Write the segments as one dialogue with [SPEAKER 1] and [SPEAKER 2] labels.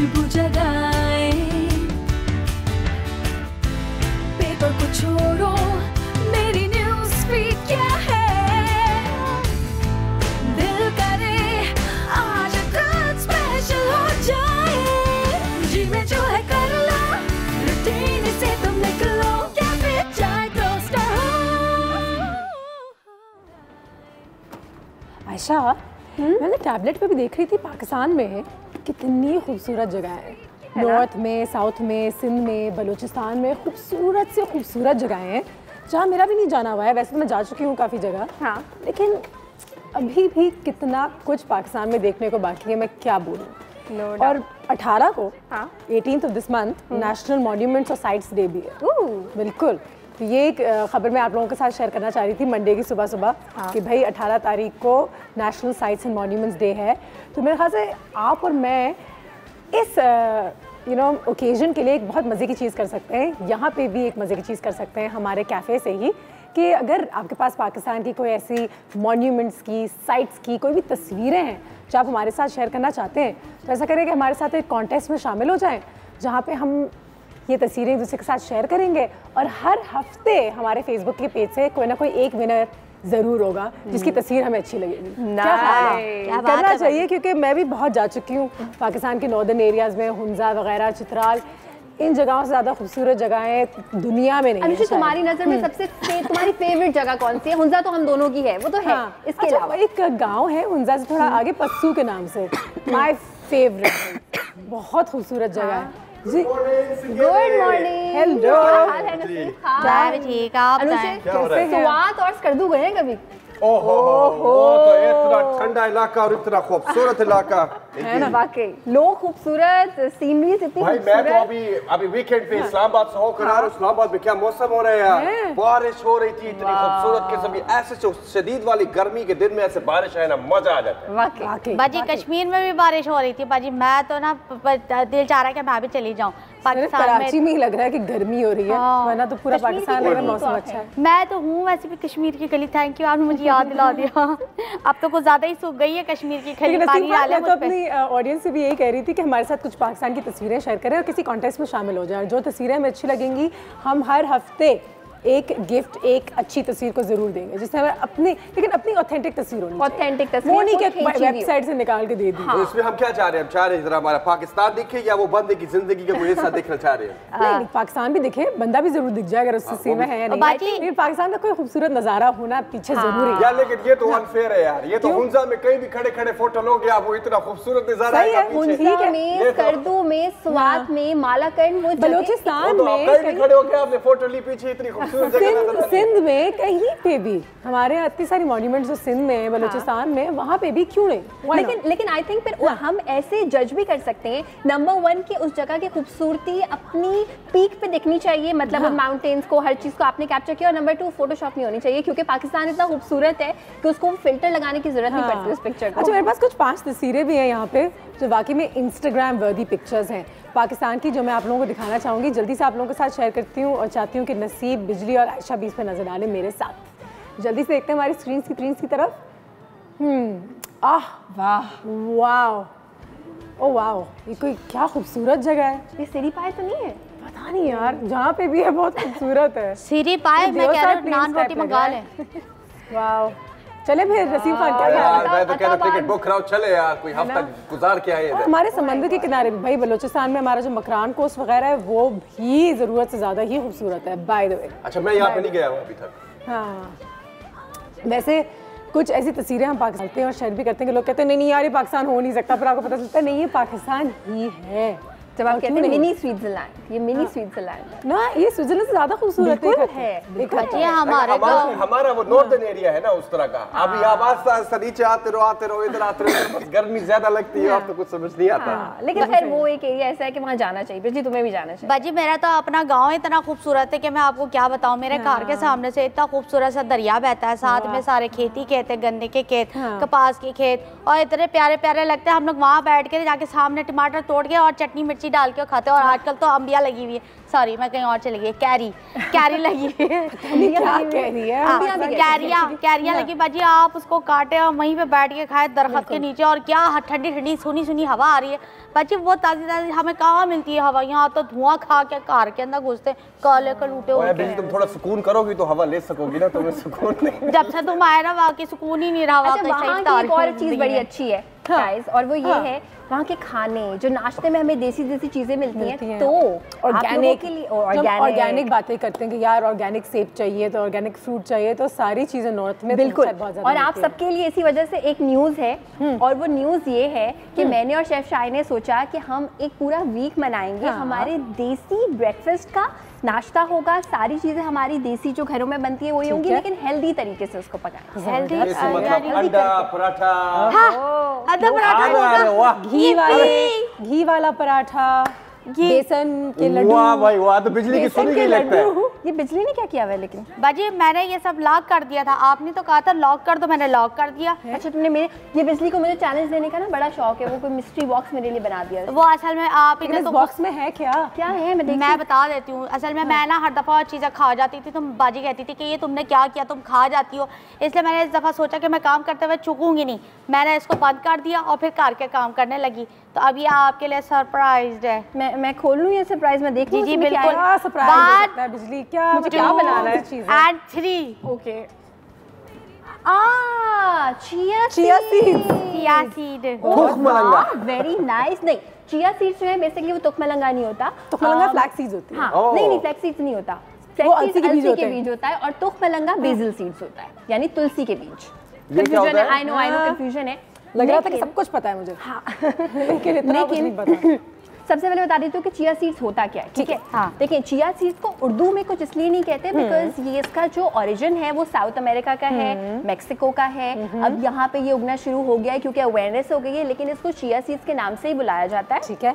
[SPEAKER 1] खुशबू जगाए। पेपर को छोड़ो, मेरी न्यूज़ फीड क्या है, दिल करे आज कुछ स्पेशल हो जाए। जी में जो है कर लो, रूटीन से तुम निकलो, क्या फिर चाहे दोस्त हो।
[SPEAKER 2] आयशा, मैंने टैबलेट पे भी देख रही थी पाकिस्तान में कितनी खूबसूरत जगह है। नॉर्थ में, साउथ में, सिंध में, बलूचिस्तान में खूबसूरत से खूबसूरत जगहें हैं जहाँ मेरा भी नहीं जाना हुआ है। वैसे तो मैं जा चुकी हूँ काफ़ी जगह, हाँ, लेकिन अभी भी कितना कुछ पाकिस्तान में देखने को बाकी है, मैं क्या बोलूँ। और 18 को 18th of this month national monuments और साइट्स डे भी है। बिल्कुल, तो ये एक खबर मैं आप लोगों के साथ शेयर करना चाह रही थी मंडे की सुबह सुबह, कि भाई 18 तारीख को national sites and monuments day है। तो मेरे ख्याल से आप और मैं इस ओकेजन के लिए एक बहुत मज़े की चीज़ कर सकते हैं। यहाँ पे भी एक मज़े की चीज़ कर सकते हैं हमारे कैफ़े से ही, कि अगर आपके पास पाकिस्तान की कोई ऐसी मॉन्यूमेंट्स की, साइट्स की कोई भी तस्वीरें हैं जो आप हमारे साथ शेयर करना चाहते हैं, तो ऐसा करें कि हमारे साथ एक कॉन्टेस्ट में शामिल हो जाएं, जहाँ पे हम ये तस्वीरें एक दूसरे के साथ शेयर करेंगे और हर हफ्ते हमारे फेसबुक के पेज से कोई ना कोई एक विनर ज़रूर होगा जिसकी तस्वीर हमें अच्छी लगेगी। क्या करना चाहिए, क्योंकि मैं भी बहुत जा चुकी हूँ पाकिस्तान के नॉर्दर्न एरियाज़ में, हुंजा वगैरह, चित्राल, इन जगहों से ज़्यादा खूबसूरत जगहें दुनिया में नहीं है।
[SPEAKER 3] तुम्हारी नज़र में सबसे तुम्हारी फेवरेट जगह कौन सी है? हुंजा तो हम दोनों की है, वो तो है। इसके अलावा
[SPEAKER 2] एक गाँव है हुंजा से थोड़ा आगे, पस्सू के नाम से, माई फेवरेट, बहुत खूबसूरत जगह है जी।
[SPEAKER 3] Good morning.
[SPEAKER 2] हेलो,
[SPEAKER 3] क्या हाल है नसीब?
[SPEAKER 4] मैं भी ठीक, आप बताएं
[SPEAKER 3] कैसे हैं? स्वात और स्कर्दू गए हैं कभी?
[SPEAKER 5] ओहो, तो इतना ठंडा इलाका और इतना खूबसूरत इलाका
[SPEAKER 3] है ना, वाकई लोग खूबसूरत, सीनरीज इतनी
[SPEAKER 5] भाई।
[SPEAKER 3] खूबसूरत।
[SPEAKER 5] मैं तो अभी वीकेंड पे इस्लामाबाद से होकर आ रहा हूँ। इस्लामाबाद में क्या मौसम हो रहा है यार, बारिश हो रही थी इतनी खूबसूरत किस्म की। ऐसे शदीद वाली गर्मी के दिन में ऐसे बारिश है ना, मजा आ जाता है
[SPEAKER 3] वाकई।
[SPEAKER 4] बाजी कश्मीर में भी बारिश हो रही थी बाजी, मैं तो ना दिल चाह रहा है कि मैं भी चली जाऊँ पाकिस्तान में।
[SPEAKER 2] कराची में ही लग रहा है कि गर्मी हो रही है, वरना तो पूरा पाकिस्तान लग रहा है मौसम अच्छा है।
[SPEAKER 4] मैं तो हूँ वैसे भी कश्मीर की गली, थैंक यू आपने मुझे याद दिला दिया। अब तो कुछ ज्यादा ही सूख गई है कश्मीर की गली, पानी डाले मुझ पे।
[SPEAKER 2] अपनी ऑडियंस से भी यही कह रही थी कि हमारे साथ कुछ पाकिस्तान की तस्वीरें शेयर करें और किसी कॉन्टेस्ट में शामिल हो जाए। जो तस्वीरें हमें अच्छी लगेंगी हम हर हफ्ते एक गिफ्ट, एक अच्छी तस्वीर को जरूर देंगे, जिससे हमें अपनी, लेकिन अपनी ऑथेंटिक तस्वीर होनी चाहिए।
[SPEAKER 3] ऑथेंटिक तस्वीर,
[SPEAKER 2] वो नहीं कि वेबसाइट से निकाल के दे दी।
[SPEAKER 5] तो इसमें हम क्या चाह रहे हैं? हम चाह रहे हैं जरा हमारा पाकिस्तान दिखे या वो बंदे की जिंदगी का कोई हिस्सा देखना चाह रहे हैं?
[SPEAKER 2] नहीं, पाकिस्तान भी दिखे, बंदा भी जरूर दिख जाए अगर उससे सीमा है नहीं, लेकिन पाकिस्तान का कोई खूबसूरत नजारा होना पीछे जरूरी है
[SPEAKER 5] यार। लेकिन ये तो अनफेयर है यार, ये तो हुंजा में कहीं भी खड़े खड़े फोटो लोगे आप, वो इतना खूबसूरत नजारा है
[SPEAKER 3] हुंजा में, स्कर्दू में, स्वात में, मालाकंड,
[SPEAKER 2] बलूचिस्तान में
[SPEAKER 5] कहीं भी खड़े होके आपने फोटो ली, पीछे इतनी खूबसूरत जगह।
[SPEAKER 2] सिंध में कहीं पे भी, हमारे यहाँ इतनी सारी मॉन्यूमेंट्स जो सिंध में, बलूचिस्तान में, वहाँ पे भी क्यों नहीं?
[SPEAKER 3] लेकिन आई थिंक फिर हम ऐसे जज भी कर सकते हैं, नंबर 1 की उस जगह की खूबसूरती अपनी पीक पे दिखनी चाहिए, मतलब माउंटेन्स को, हर चीज़ को आपने कैप्चर किया। और नंबर 2 फोटोशॉप नहीं होनी चाहिए, क्योंकि पाकिस्तान इतना खूबसूरत है कि उसको फिल्टर लगाने की जरूरत नहीं पड़ती उस पिक्चर को।
[SPEAKER 2] अच्छा, मेरे पास कुछ 5 तस्वीरें भी हैं यहाँ पे जो वाकई में इंस्टाग्राम वर्दी पिक्चर्स हैं पाकिस्तान की, जो मैं आप लोगों को दिखाना चाहूँगी। जल्दी से आप लोगों के साथ शेयर करती हूँ और चाहती हूँ कि नसीब, बिजली और आयशा भी इस पर नजर डालें मेरे साथ। जल्दी से देखते हैं हमारी स्क्रीन की तरफ। आह वाह, वाह, ओ वाह, ये कोई क्या खूबसूरत जगह है।
[SPEAKER 3] ये सीरी पाए तो नहीं है?
[SPEAKER 2] पता नहीं यार, जहाँ पे भी है बहुत खूबसूरत है।
[SPEAKER 4] सीरी पाए, मैं कह रहा हूँ नान रोटी मंगा लें।
[SPEAKER 2] वाह, चले फिर नसीब खान, क्या
[SPEAKER 5] यार मैं तो कहता टिकट बुक कराओ, चले यार, कोई हफ्ता गुजार के आए इधर।
[SPEAKER 2] हमारे समंदर के किनारे भाई, बलूचिस्तान में हमारा जो मकरान कोस्ट वगैरह है वो भी जरूरत से ज्यादा ही खूबसूरत है बाय द वे।
[SPEAKER 5] अच्छा, मैं यहाँ पे नहीं गया हूँ अभी तक।
[SPEAKER 2] हाँ, वैसे कुछ ऐसी तस्वीरें हम पाकिस्तान करते हैं और शेयर भी करते हैं कि लोग कहते हैं नहीं यार ये पाकिस्तान हो नहीं सकता, पर आपको पता चलता है नहीं, ये पाकिस्तान ही है।
[SPEAKER 3] जब आप कहते हैं मिनी स्विट्जरलैंड, ये मिनी स्विट्जरलैंड
[SPEAKER 2] ना, ये स्विट्जरलैंड से ज्यादा खूबसूरत
[SPEAKER 3] है।
[SPEAKER 5] हमारा वो नॉर्दर्न एरिया है ना उस तरह का। अभी आप आस्ता आस्ता नीचे आते रहो, इधर आते रहो, बस गर्मी ज्यादा लगती है, आप तो कुछ समझ नहीं आता।
[SPEAKER 3] लेकिन खैर वो एक एरिया ऐसा है कि वहाँ जाना चाहिए। बिजली, तुम्हें भी जाना चाहिए।
[SPEAKER 4] बाजी मेरा तो अपना गांव इतना खूबसूरत है कि मैं आपको क्या बताऊं। मेरे घर के सामने से इतना खूबसूरत सा दरिया बहता है, साथ में सारे खेती खेत है, गन्ने के खेत, कपास के खेत, और इतने प्यारे प्यारे लगते हैं। हम लोग वहाँ बैठ के जाके सामने टमाटर तोड़ के और चटनी मिर्ची डाल के खाते हैं। और आजकल तो अम्बिया लगी हुई है, सॉरी मैं कहीं और चली गई, कैरी लगी हुई है।
[SPEAKER 2] क्या कह रही है?
[SPEAKER 4] कैरियाँ लगी बाजी, आप उसको काटे और वहीं पे बैठ के खाए दरख्त के नीचे, और क्या ठंडी ठंडी सुनी सुनी हवा आ रही है बाजी, वो ताज़ी ताज़ी हमें कहाँ मिलती है हवा, यहाँ तो धुआं खा के कार के अंदर घुसते काले कलूटे होते हैं।
[SPEAKER 5] तुम थोड़ा सुकून करोगी तो हवा ले सकोगी ना, तुम्हें सुकून नहीं।
[SPEAKER 4] जब से तुम आए ना वाकई सुकून ही नहीं रहा।
[SPEAKER 3] अच्छा, वहाँ की एक और चीज़ बड़ी अच्छी है गाइस, और वो ये है वहाँ के खाने, जो नाश्ते में हमें देसी देसी चीजें मिलती हैं, तो
[SPEAKER 2] ऑर्गेनिक
[SPEAKER 3] के लिए
[SPEAKER 2] ऑर्गेनिक बातें करते हैं कि यार ऑर्गेनिक सेब चाहिए तो ऑर्गेनिक फ्रूट चाहिए, तो सारी चीजें नॉर्थ में
[SPEAKER 3] बिल्कुल।
[SPEAKER 2] बहुत ज़्यादा
[SPEAKER 3] और आप सबके लिए इसी वजह से एक न्यूज़ है, और वो न्यूज़ ये है कि मैंने और शेफ शाही ने सोचा कि हम एक पूरा वीक मनाएंगे हमारे देसी ब्रेकफास्ट का। नाश्ता होगा, सारी चीजें हमारी देसी जो घरों में बनती है वही होंगी, लेकिन हेल्दी तरीके से उसको पकाएंगे।
[SPEAKER 4] हेल्दी
[SPEAKER 5] मतलब अंडा पराठा,
[SPEAKER 4] अंडा पराठा,
[SPEAKER 2] घी वाला पराठा, बेसन के लड्डू।
[SPEAKER 5] वाह भाई वाह, तो बिजली की सुनी नहीं लगता है।
[SPEAKER 3] ये बिजली ने क्या किया हुआ है लेकिन?
[SPEAKER 4] बाजी मैंने ये सब लॉक कर दिया था, आपने तो कहा था लॉक कर दो, मैंने लॉक कर दिया।
[SPEAKER 3] अच्छा, तुमने मेरे ये बिजली को मुझे चैलेंज देने का ना बड़ा शौक है, वो कोई मिस्ट्री बॉक्स मेरे लिए बना दिया।
[SPEAKER 4] वो असल में आप इन्हें तो
[SPEAKER 2] बॉक्स में है क्या
[SPEAKER 3] है?
[SPEAKER 4] मैं बता देती हूँ। असल में मैं ना हर दफ़ा चीज़ें खा जाती थी, तुम बाजी कहती थी कि ये तुमने क्या किया, तुम खा जाती हो, इसलिए मैंने इस दफ़ा सोचा कि मैं काम करते हुए चूकूंगी नहीं, मैंने इसको बंद कर दिया और फिर कार के काम करने लगी। तो अब ये आपके लिए सरप्राइज है। मैं
[SPEAKER 3] खोल लूँ ये सरप्राइज, मैं देख लूँ?
[SPEAKER 4] जी बिल्कुल,
[SPEAKER 2] सरप्राइज। बिजली क्या बनाना है?
[SPEAKER 4] And 3
[SPEAKER 3] okay. चिया सीड,
[SPEAKER 5] तुखमलंगा,
[SPEAKER 3] वेरी नाइस। नहीं, चिया सीड्स जो है बेसिकली वो तुखमलंगा नहीं होता,
[SPEAKER 2] तुखमलंगा फ्लैक्स सीड्स होती है।
[SPEAKER 3] हाँ, नहीं फ्लैक्स सीड्स नहीं होता, अलसी के बीज होता है, और तुखमलंगा बेसिल सीड्स होता है, यानी तुलसी के बीज। कंफ्यूजन है, आई नो कंफ्यूजन है,
[SPEAKER 2] लग रहा था कि सब कुछ पता है मुझे। हाँ। लेकिन इतना कुछ नहीं पता।
[SPEAKER 3] सबसे पहले बता देती हूँ कि चिया सीड्स होता क्या है, ठीक है? हाँ। देखिए, चिया सीड्स को उर्दू में कुछ इसलिए नहीं कहते बिकॉज ये इसका जो ओरिजिन है वो साउथ अमेरिका का है, मेक्सिको का है। अब यहाँ पे ये उगना शुरू हो गया है क्योंकि अवेयरनेस हो गई है, लेकिन इसको चिया सीड्स के नाम से ही बुलाया जाता है, ठीक है?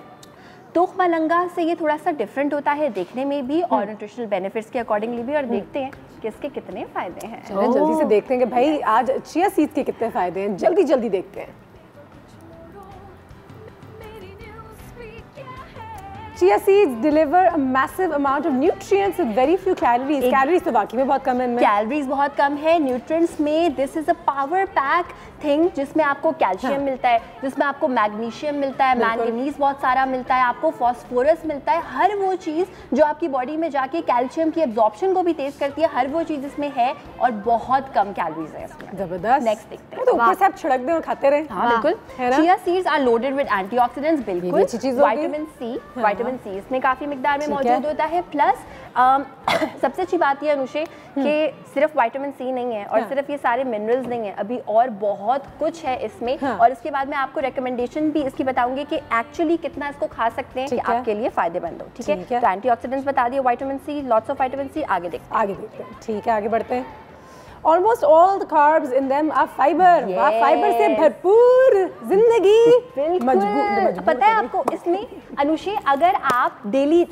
[SPEAKER 3] तुखमलंगा से ये थोड़ा सा डिफरेंट होता है देखने में भी और न्यूट्रिशनल बेनिफिट्स के अकॉर्डिंगली भी, और देखते हैं कि इसके कितने फायदे हैं।
[SPEAKER 2] चलो जल्दी से देखते हैं कि भाई आज चिया सीड्स के कितने फायदे हैं, जल्दी जल्दी देखते हैं। Chia seeds deliver a massive amount of nutrients with very few calories. Calories तो बाकी में बहुत कम है इनमें।
[SPEAKER 3] Calories बहुत कम है, nutrients में this is a power pack thing जिसमें आपको कैल्शियम मिलता है, जिसमें आपको मैग्नीशियम मिलता है, मैंगनीज बहुत सारा मिलता है, आपको फास्फोरस मिलता है। हर वो चीज़ जो आपकी बॉडी में जाके कैल्शियम की एब्जॉर्प्शन को भी तेज करती है, हर वो चीज़ इसमें है और बहुत कम कैलोरीज है इसमें।
[SPEAKER 2] जबरदस्त।
[SPEAKER 3] नेक्स्ट देखते हैं।
[SPEAKER 2] तो ऊपर से आप छिड़क दें और खाते रहे।
[SPEAKER 3] हाँ बिल्कुल। Chia seeds are loaded with antioxidants, बिल्कुल। विटामिन सी इसमें काफी मिकदार में मौजूद होता है। प्लस सबसे अच्छी बात यह अनुषे कि सिर्फ विटामिन सी नहीं है और सिर्फ ये सारे मिनरल्स नहीं है, अभी और बहुत कुछ है इसमें। और इसके बाद मैं आपको रिकमेंडेशन भी इसकी बताऊंगी कि एक्चुअली कितना इसको खा सकते हैं कि आपके लिए फायदेमंद हो, ठीक है? तो एंटीऑक्सीडेंट्स बता दिए, vitamin C, lots of vitamin C. आगे देखते हैं।
[SPEAKER 2] ठीक है, आगे बढ़ते हैं। Almost all the carbs in them are fiber. Fibre से भरपूर जिंदगी।
[SPEAKER 3] मजबूत। पता है आपको इसमें अनुषे, अगर आप डेली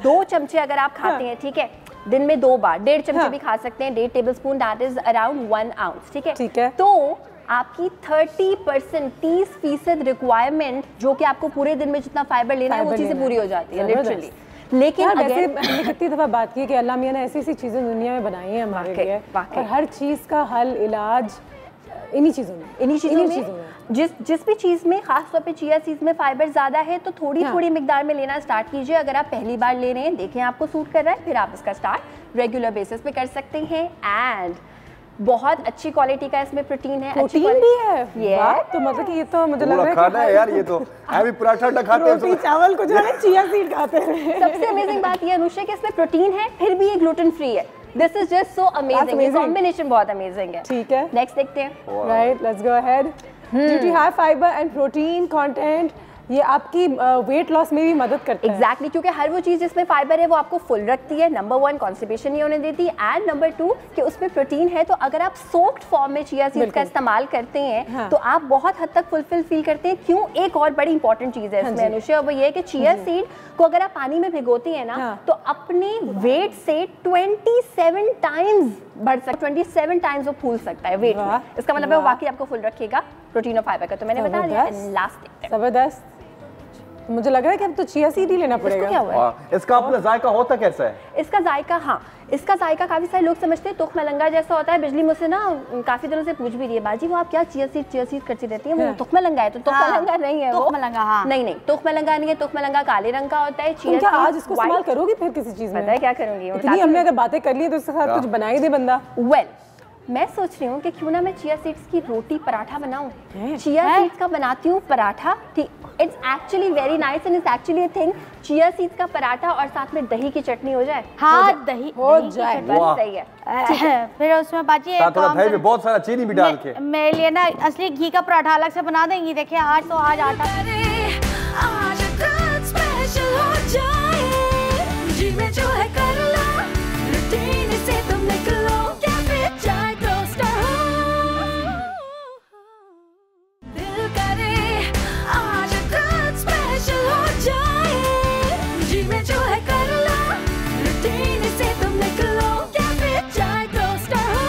[SPEAKER 3] 2 चमचे अगर आप खाते हैं, ठीक है, दिन में 2 बार 1.5 चमचे भी खा सकते हैं, 1.5 tablespoon, that is around 1 ounce, ठीक है? तो आपकी 30% 30% रिक्वायरमेंट जो कि आपको पूरे दिन में जितना फाइबर लेना है वो चीजें पूरी हो जाती है लिटरली। लेकिन
[SPEAKER 2] वैसे हमने कितनी दफ़ा बात की कि अल्लाह मियां ने ऐसी ऐसी चीज़ें दुनिया में बनाई हैं हमारे लिए, और हर चीज़ का हल इलाज इन्हीं चीज़ों में।
[SPEAKER 3] जिस भी चीज़ में, खासतौर पे चिया सीड्स में फाइबर ज़्यादा है तो थोड़ी मिकदार में लेना स्टार्ट कीजिए। अगर आप पहली बार ले रहे हैं, देखें आपको सूट कर रहा है, फिर आप इसका स्टार्ट रेगुलर बेसिस पे कर सकते हैं। एंड बहुत अच्छी क्वालिटी का इसमें प्रोटीन है,
[SPEAKER 2] प्रोटीन भी है। तो मतलब कि ये तो मुझे लग रहा है
[SPEAKER 5] खाना है यार, ये तो अभी पराठा खाते हैं,
[SPEAKER 2] रोटी चावल को जो है चिया सीड खाते हैं।
[SPEAKER 3] सबसे अमेजिंग बात ये अनुषा कि इसमें प्रोटीन है फिर भी ये ग्लूटेन फ्री है। This is just so amazing, ये कॉम्बिनेशन बहुत अमेजिंग है।
[SPEAKER 2] ठीक है,
[SPEAKER 3] नेक्स्ट देखते हैं।
[SPEAKER 2] Right, let's go ahead. Due to high fibre and protein content, ये आपकी वेट लॉस में भी मदद करता है।
[SPEAKER 3] एग्जैक्टली, क्योंकि हर वो चीज़ जिसमें फाइबर है वो आपको फुल रखती है। नंबर 1 कॉन्स्टिपेशन नहीं होने देती, एंड नंबर 2 कि उसमें प्रोटीन है। तो अगर आप सोक्ड फॉर्म में चिया सीड्स का इस्तेमाल करते हैं तो आप बहुत हद तक फुलफिल फील करते हैं। क्यों? एक और बड़ी इंपॉर्टेंट चीज़ है इसमें अनुषा, वो ये है कि चिया सीड को अगर आप पानी में भिगोती हैं ना तो अपने वेट से 27 टाइम्स बढ़ सकता है, 27 टाइम्स वो फूल सकता है वेट में। इसका मतलब है वो वाकई आपको फुल रखेगा प्रोटीन और फाइबर का। तो मैंने बता दिया। लास्ट देखते हैं।
[SPEAKER 2] जबरदस्त। मुझे लग रहा है कि अब तो चिया सीड ही लेना पड़ेगा।
[SPEAKER 3] क्या हुआ है?
[SPEAKER 5] इसका अपना जायका होता कैसा है?
[SPEAKER 3] इसका जायका, हाँ इसका जायका काफी सारे लोग समझते हैं तुख मलंगा जैसा होता है। बिजली मुझसे ना काफी दिनों से पूछ भी रही है, बाजी वो आप क्या चिया सीड करती रहती है, वो तुख मलंगा है? तो तुख मलंगा नहीं है,
[SPEAKER 4] तुख मलंगा, हाँ।
[SPEAKER 3] नहीं तुख मलंगा नहीं है, तुख मलंगा काले रंग का होता है।
[SPEAKER 2] तुम क्या आज इसको इस्तेमाल करोगी फिर किसी चीज में?
[SPEAKER 3] पता है क्या करूंगी?
[SPEAKER 2] इतनी हमने अगर बातें कर ली तो उसके साथ कुछ बना ही दे बंदा।
[SPEAKER 3] वेल मैं सोच रही हूँ कि क्यों ना मैं चिया सीड्स की रोटी पराठा बनाऊं। चिया सीड्स का बनाती हूँ पराठा, ठीक। It's actually very nice and it's actually a thing. Chia seeds का पराठा और साथ में दही की चटनी हो जाए।
[SPEAKER 4] हाँ दही
[SPEAKER 2] हो जाए,
[SPEAKER 3] बस सही है।
[SPEAKER 4] फिर उसमें बाजी एक
[SPEAKER 5] थोड़ा
[SPEAKER 4] काम
[SPEAKER 5] दही में बहुत सारा चीनी भी डाल के
[SPEAKER 4] मेरे लिए ना असली घी का पराठा अलग से बना देंगी। देखिए आज तो आज आटा
[SPEAKER 1] आज कुछ स्पेशल हो जाए, जी में जो है कर लो, रूटीन से तुम निकलो, कैफे चाय टोस्टर हो, दिल करे आज कुछ स्पेशल हो जाए, जी में जो है कर लो, रूटीन से तुम निकलो, कैफे चाय टोस्टर हो।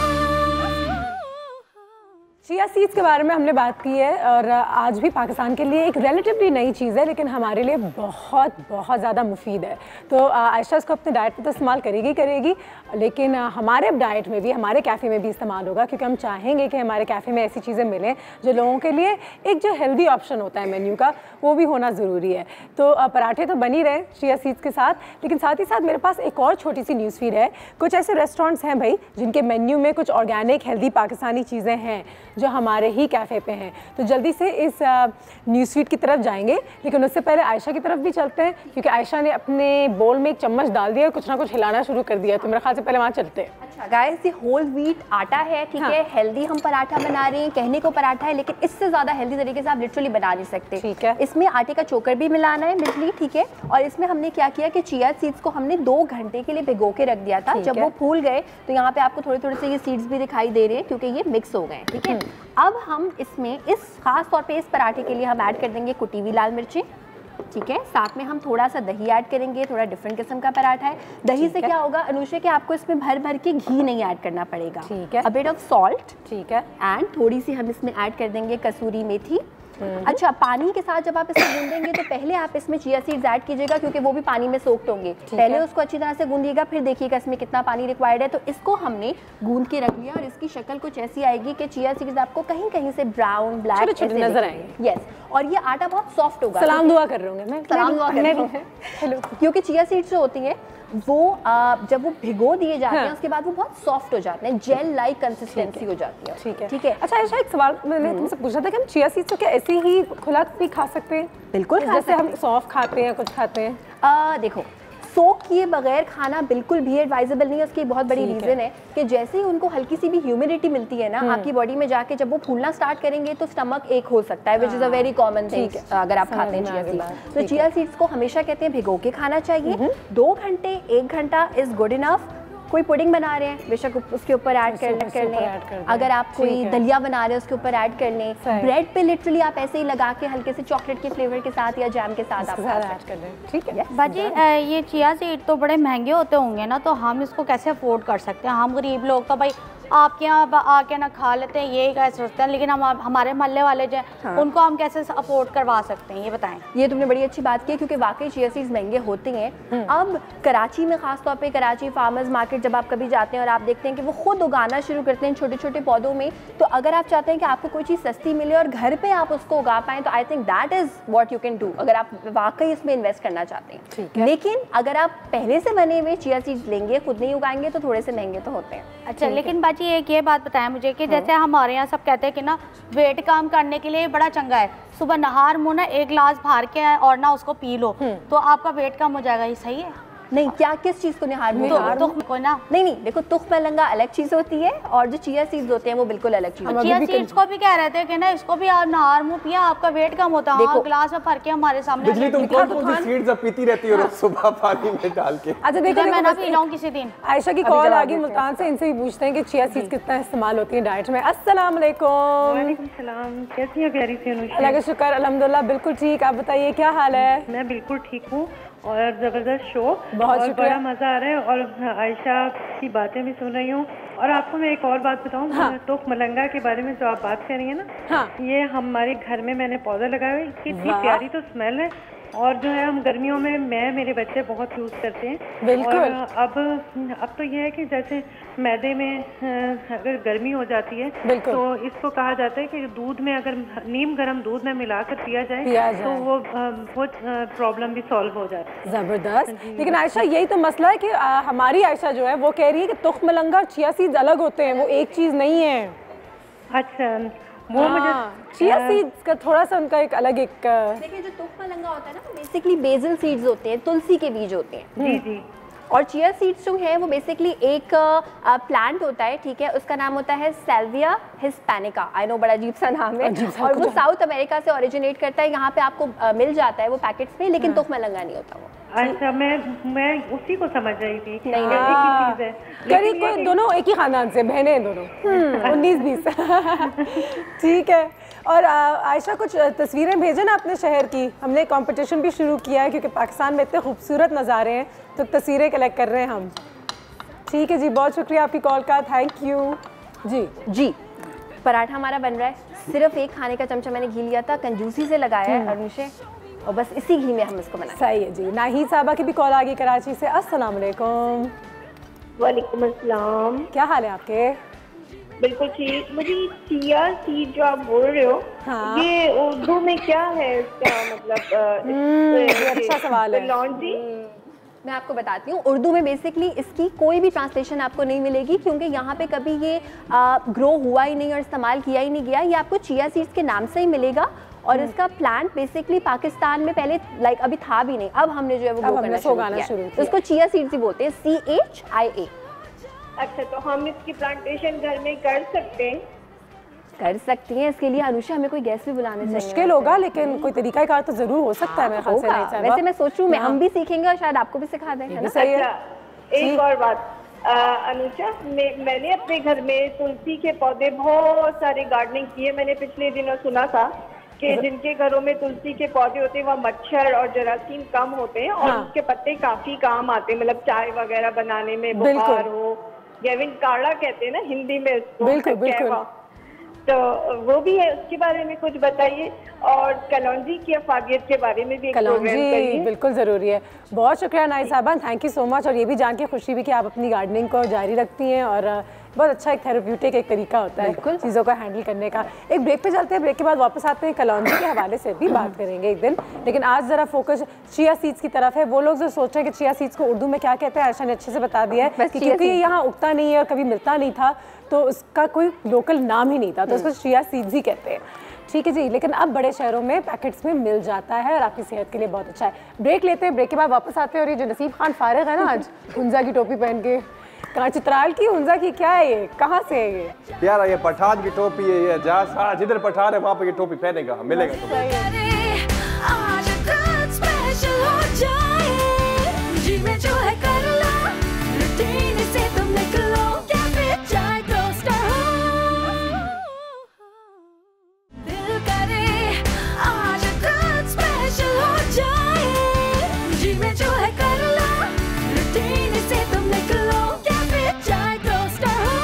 [SPEAKER 2] चिया सीड्स के बारे में हमने बात की है और आज भी पाकिस्तान के लिए एक रिलेटिवली नई चीज़ है, लेकिन हमारे लिए बहुत बहुत ज़्यादा मुफीद है। तो आयशा इसको अपने डाइट में तो इस्तेमाल करेगी, लेकिन हमारे डाइट में भी, हमारे कैफ़े में भी इस्तेमाल होगा, क्योंकि हम चाहेंगे कि हमारे कैफ़े में ऐसी चीज़ें मिलें जो लोगों के लिए एक जो हेल्दी ऑप्शन होता है मेन्यू का, वो भी होना ज़रूरी है। तो पराठे तो बन ही रहे चिया सीड्स के साथ, लेकिन साथ ही साथ मेरे पास एक और छोटी सी न्यूज़ फीड है। कुछ ऐसे रेस्टोरेंट्स हैं भाई जिनके मेन्यू में कुछ ऑर्गेनिक हेल्दी पाकिस्तानी चीज़ें हैं जो हमारे ही कैफ़े पे हैं। तो जल्दी से इस न्यूज़ फीड की तरफ जाएंगे, लेकिन उससे पहले आयशा की तरफ भी चलते हैं, क्योंकि आयशा ने अपने बोल में एक चम्मच डाल दिया, कुछ ना कुछ हिलाना शुरू कर दिया। तो मेरे ख्याल से पहले वहाँ चलते हैं।
[SPEAKER 3] अच्छा गाइस, ये होल व्हीट आटा है, ठीक है। हेल्दी हम पराठा बना रहे हैं, कहने को पराठा है, लेकिन इससे ज़्यादा हेल्दी तरीके से आप लिटरली बना नहीं सकते।
[SPEAKER 2] ठीक है।
[SPEAKER 3] इसमें आटे का चोकर भी मिलाना है, बिजली, ठीक है। और इसमें हमने क्या किया कि चिया सीड्स को हमने 2 घंटे के लिए भिगो के रख दिया था। जब वो फूल गए तो यहाँ पे आपको थोड़े थोड़े से ये सीड्स भी दिखाई दे रहे हैं, क्योंकि ये मिक्स हो गए, ठीक है। अब हम इसमें इस खास तौर पे इस पराठे के लिए हम ऐड कर देंगे कुटी हुई लाल मिर्ची, ठीक है। साथ में हम थोड़ा सा दही ऐड करेंगे, थोड़ा डिफरेंट किस्म का पराठा है। दही से क्या होगा अनुषा कि आपको इसमें भर भर के घी नहीं ऐड करना पड़ेगा,
[SPEAKER 2] ठीक है।
[SPEAKER 3] अ बिट ऑफ सॉल्ट,
[SPEAKER 2] ठीक है।
[SPEAKER 3] एंड थोड़ी सी हम इसमें ऐड कर देंगे कसूरी मेथी। अच्छा, पानी के साथ जब आप इसे गूंदेंगे तो पहले आप इसमें चिया सीड्स ऐड कीजिएगा, क्योंकि वो भी पानी में सोक्ड होंगे। पहले उसको अच्छी तरह से गूंदिएगा, फिर देखिएगा इसमें कितना पानी रिक्वायर्ड है। तो इसको हमने गूंद के रख लिया और इसकी शक्ल कुछ ऐसी आएगी कि चिया सीड्स आपको कहीं कहीं से ब्राउन ब्लैक
[SPEAKER 2] छोटे-छोटे नजर आएंगे।
[SPEAKER 3] यस, और ये आटा बहुत सॉफ्ट होगा।
[SPEAKER 2] सलाम दुआ कर रही हूँ मैं।
[SPEAKER 3] सलाम दुआ कर रही हूँ।
[SPEAKER 2] हेलो।
[SPEAKER 3] क्योंकि चिया सीड्स जो होती हैं वो जब वो भिगो दिए जाते हैं उसके बाद वो बहुत सॉफ्ट हो जाते हैं, जेल लाइक कंसिस्टेंसी हो जाती है।
[SPEAKER 2] ठीक है,
[SPEAKER 3] ठीक है।
[SPEAKER 2] अच्छा आयशा, एक सवाल मैंने तुमसे पूछा था कि हम चिया सीड्स को क्या ऐसे ही खुला भी खा सकते हैं?
[SPEAKER 3] बिल्कुल खा
[SPEAKER 2] जैसे हम सौंफ खाते हैं, कुछ खाते हैं।
[SPEAKER 3] देखो, सोक किए बगैर खाना बिल्कुल भी एडवाइजेबल नहीं है। उसकी बहुत बड़ी रीजन है कि जैसे ही उनको हल्की सी भी ह्यूमिडिटी मिलती है ना आपकी बॉडी में जाके, जब वो फूलना स्टार्ट करेंगे तो स्टमक एक हो सकता है, which is a very common thing अगर आप खाते हैं चिया सीड्स। तो चिया सीड्स को हमेशा कहते हैं भिगो के खाना चाहिए। 2 घंटे 1 घंटा इज गुड इनफ। कोई पुडिंग बना रहे हैं बेशक उसके ऊपर ऐड कर लें, अगर आप कोई दलिया बना रहे हैं उसके ऊपर ऐड कर लें। ब्रेड पे लिटरली आप ऐसे ही लगा के हल्के से चॉकलेट के फ्लेवर के साथ या जैम के साथ आप ऐड कर लें, ठीक है।
[SPEAKER 4] बाजी ये चिया सीड तो बड़े महंगे होते होंगे ना, तो हम इसको कैसे अफोर्ड कर सकते हैं? हम गरीब लोग तो भाई आपके यहाँ आके ना खा लेते हैं, ये कैसे सोचते हैं, लेकिन हम हमारे मोहल्ले वाले जो हैं उनको हम कैसे अफोर्ड करवा सकते हैं, ये बताएं।
[SPEAKER 3] ये तुमने बड़ी अच्छी बात की, क्योंकि वाकई चिया सीड्स महंगे होते हैं। अब कराची में खास तौर पे कराची फार्मर्स मार्केट जब आप कभी जाते हैं और आप देखते हैं कि वो खुद उगाना शुरू करते हैं छोटे छोटे पौधों में, तो अगर आप चाहते हैं कि आपको कोई चीज़ सस्ती मिले और घर पे आप उसको उगा पाएं, तो I think that is what you can do, अगर आप वाकई इसमें इन्वेस्ट करना चाहते हैं। लेकिन अगर आप पहले से बने हुए चिया सीड्स लेंगे, खुद नहीं उगाएंगे, तो थोड़े से महंगे तो होते हैं।
[SPEAKER 4] अच्छा, लेकिन बाजी एक ये बात बताएं मुझे कि जैसे हमारे यहाँ सब कहते हैं कि ना वेट कम करने के लिए बड़ा चंगा है, सुबह नहार मुँह ना 1 गिलास भर के और ना उसको पी लो तो आपका वेट कम हो जाएगा, ये सही है?
[SPEAKER 3] नहीं, क्या किस चीज़ को निहार
[SPEAKER 4] तो ना
[SPEAKER 3] नहीं, देखो तुख मलंगा अलग चीज़ होती है और जो चिया सीड्स होते हैं वो बिल्कुल अलग चीज़ होती है।
[SPEAKER 4] चिया सीड्स को भी कह रहे थे कि ना इसको भी आप नहार मुँह पिया, आपका वेट कम होता है। हाँ, गिलास में भर के हमारे सामने।
[SPEAKER 5] बिजली तुम कौन सी सीड्स अब पीती रहती हो सुबह पानी में डाल के?
[SPEAKER 2] अच्छा देखो,
[SPEAKER 4] मैं ना पी लाऊं किसी दिन।
[SPEAKER 2] आयशा की कॉल आ गई मुल्तान से, इनसे भी पूछते हैं कि चिया सीड्स कितना इस्तेमाल होती है डाइट में। अस्सलाम वालेकुम।
[SPEAKER 6] वालेकुम सलाम, कैसी हैं प्यारी सी अनुषा?
[SPEAKER 2] अल्लाह का शुक्र, अल्हम्दुलिल्लाह बिल्कुल ठीक। आप बताइए क्या हाल है?
[SPEAKER 6] मैं बिल्कुल ठीक हूँ और ज़बरदस्त शो,
[SPEAKER 2] बहुत
[SPEAKER 6] और
[SPEAKER 2] शुक्रिया।
[SPEAKER 6] बड़ा मज़ा आ रहा है और आयशा की बातें भी सुन रही हूँ। और आपको मैं एक और बात बताऊँ, तोख मलंगा के बारे में जो आप बात कर रही हैं ना, ये हमारे घर में मैंने पौधा लगाया हुआ है, इतनी प्यारी तो स्मेल है, और जो है हम गर्मियों में मेरे बच्चे बहुत यूज़ करते हैं।
[SPEAKER 2] बिल्कुल।
[SPEAKER 6] और अब तो ये है कि जैसे मैदे में अगर गर्मी हो जाती है तो इसको कहा जाता है कि दूध में अगर नीम गर्म दूध में मिलाकर पिया जाए तो वो प्रॉब्लम भी सॉल्व हो जाती है।
[SPEAKER 2] ज़बरदस्त। लेकिन आयशा यही तो मसला है कि हमारी आयशा जो है वो कह रही है कि तुख मलंगा और चिया सीड्स अलग होते हैं, वो एक चीज़ नहीं है।
[SPEAKER 6] अच्छा, वो मुझे
[SPEAKER 2] चिया सीड्स का थोड़ा सा उनका एक अलग एक
[SPEAKER 3] देखिए, जो तुख मलंगा होता है ना वो बेसिकली बेसिल सीड्स होते हैं, तुलसी के बीज होते हैं।
[SPEAKER 6] जी जी।
[SPEAKER 3] और चिया सीड्स जो है वो बेसिकली एक प्लांट होता है, ठीक है, उसका नाम होता है सैल्विया हिस्पैनिका। आई नो, बड़ा अजीब सा नाम है, और वो साउथ अमेरिका से ओरिजिनेट करता है। यहाँ पे आपको मिल जाता है वो पैकेट्स में, लेकिन तुख मलंगा नहीं होता वो।
[SPEAKER 6] अच्छा, मैं उसी को समझ रही थी।
[SPEAKER 3] नहीं,
[SPEAKER 2] करीब कोई दोनों एक ही खानदान से बहनें हैं दोनों। 19-20 ठीक है। और आयशा कुछ तस्वीरें भेजें ना अपने शहर की, हमने कंपटीशन भी शुरू किया है क्योंकि पाकिस्तान में इतने खूबसूरत नज़ारे हैं, तो तस्वीरें कलेक्ट कर रहे हैं हम। ठीक है जी, बहुत शुक्रिया आपकी कॉल का, थैंक यू जी।
[SPEAKER 3] जी, पराठा हमारा बन रहा है। सिर्फ एक खाने का चमचा मैंने घी लिया था, कंजूसी से लगाया है अनुषे, और बस इसी घी में हम इसको बनाएंगे।
[SPEAKER 2] सही है जी। नाहीद साहबा की भी कॉल आ गई कराची से। अस्सलाम वालेकुम।
[SPEAKER 7] वालेकुम अस्सलाम।
[SPEAKER 2] क्या हाल है आपके?
[SPEAKER 7] बिल्कुल ठीक। मुझे चिया सीड जो आप बोल रहे हो,
[SPEAKER 2] हाँ।
[SPEAKER 7] ये उर्दू में क्या है इसका मतलब?
[SPEAKER 2] अच्छा सवाल है।
[SPEAKER 7] लॉन्ड्री।
[SPEAKER 3] मैं आपको बताती हूँ, उर्दू में बेसिकली इसकी कोई भी ट्रांसलेशन आपको नहीं मिलेगी, क्योंकि यहाँ पे कभी ये ग्रो हुआ ही नहीं और इस्तेमाल किया ही नहीं गया। ये आपको चिया सीड्स के नाम से ही मिलेगा, और इसका प्लांट बेसिकली पाकिस्तान में पहले अभी था भी नहीं, अब हमने जो है वो ग्रो करना शुरू किया। तो इसको चिया सीड्स ही बोलते हैं, CHIA।
[SPEAKER 7] अच्छा, तो हम इसकी प्लांटेशन घर में कर सकते हैं?
[SPEAKER 3] कर सकती हैं। इसके लिए अनुषा हमें कोई गेस्ट भी बुलाने चाहिए।
[SPEAKER 2] मुश्किल होगा, लेकिन कोई तरीका कार तो जरूर हो सकता है मेरे ख्याल से। नहीं साहब,
[SPEAKER 3] वैसे मैं सोच रही हूँ हम भी सीखेंगे और शायद आपको भी सिखा दें, है ना?
[SPEAKER 2] सही है।
[SPEAKER 7] एक और बात अनुषा, मैंने अपने घर में तुलसी के पौधे बहुत सारे गार्डनिंग किए। मैंने पिछले दिनों सुना था कि जिनके घरों में तुलसी के पौधे होते हैं वहाँ मच्छर और जरासीम कम होते हैं, और उसके पत्ते काफी काम आते हैं, मतलब चाय वगैरह बनाने में, बुखार हो, गेविन काढ़ा कहते हैं ना हिंदी में इसको।
[SPEAKER 2] बिल्कुल बिल्कुल।
[SPEAKER 7] तो वो भी है, उसके बारे में कुछ बताइए, और कलौंजी की अफादियत के बारे में भी एक प्रोग्राम करिए।
[SPEAKER 2] बिल्कुल ज़रूरी है। बहुत शुक्रिया नाई साहबा, थैंक यू सो मच। और ये भी जान के खुशी भी कि आप अपनी गार्डनिंग को जारी रखती हैं, और बहुत अच्छा एक थेरेप्यूटिक एक तरीका होता है चीज़ों को हैंडल करने का। एक ब्रेक पे चलते हैं, ब्रेक के बाद वापस आते हैं, कलौंजी के हवाले से भी बात करेंगे एक दिन, लेकिन आज ज़रा फोकस चिया सीड्स की तरफ है। वो लोग जो सोच रहे हैं कि चिया सीड्स को उर्दू में क्या कहते हैं, आयशा ने अच्छे से बता दिया है कि क्योंकि ये यहाँ उगता नहीं है और कभी मिलता नहीं था, तो उसका कोई लोकल नाम ही नहीं था, तो उसको चिया सीड्स ही कहते हैं। ठीक है जी, लेकिन अब बड़े शहरों में पैकेट्स में मिल जाता है और आपकी सेहत के लिए बहुत अच्छा है। ब्रेक लेते हैं, ब्रेक के बाद वापस आते हैं। और ये जो नसीब खान फारिग है ना आज हुंजा की टोपी पहन के, कहाँ चित्राल की हुंजा की, क्या है ये, कहाँ से है ये?
[SPEAKER 5] यार ये पठान की टोपी है, ये जहाँ जिधर पठान है वहाँ पे ये टोपी पहनेगा, मिलेगा तुम्हें।
[SPEAKER 1] आज रात स्पेशल हो जाए, जी में जो है कर लो, रूटीन से तुम निकलो, कैफे चाय टोस्टर हो, दिल करे आज रात स्पेशल हो जाए, जी में जो है कर लो, रूटीन से तुम निकलो, कैफे चाय टोस्टर हो।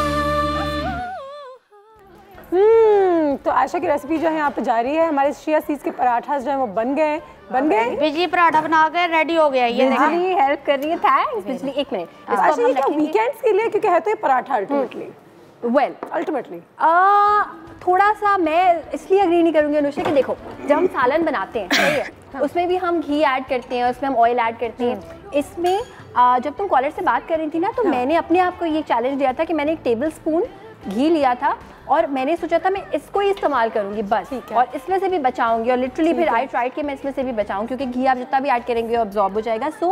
[SPEAKER 2] तो आयशा की रेसिपी जो है यहाँ पे जारी है। हमारे चिया सीड्स के पराठा जो है वो बन गए
[SPEAKER 4] बिजली पराठा बना के रेडी हो गया। ये
[SPEAKER 3] बिजली हेल्प कर रही है, थैंक्स बिजली। एक मिनट,
[SPEAKER 2] अच्छा ये क्या वीकेंड्स के लिए, क्योंकि है तो ये पराठा अल्टीमेटली अल्टीमेटली
[SPEAKER 3] थोड़ा सा मैं इसलिए अग्री नहीं करूंगी अनुषा कि देखो, जब हम सालन बनाते हैं, सही है, उसमें भी हम घी ऐड करते हैं, उसमें हम ऑयल ऐड करते हैं। इसमें जब तुम कॉलर से बात कर रही थी ना, तो मैंने अपने आप को ये चैलेंज दिया था कि मैंने 1 टेबल स्पून घी लिया था, और मैंने सोचा था मैं इसको ही इस्तेमाल करूंगी बस, और इसमें से भी बचाऊंगी, और लिटरली फिर आई ट्राइड कि मैं इसमें से भी बचाऊं, क्योंकि घी आप जितना भी ऐड करेंगे अब्जॉर्ब हो जाएगा। सो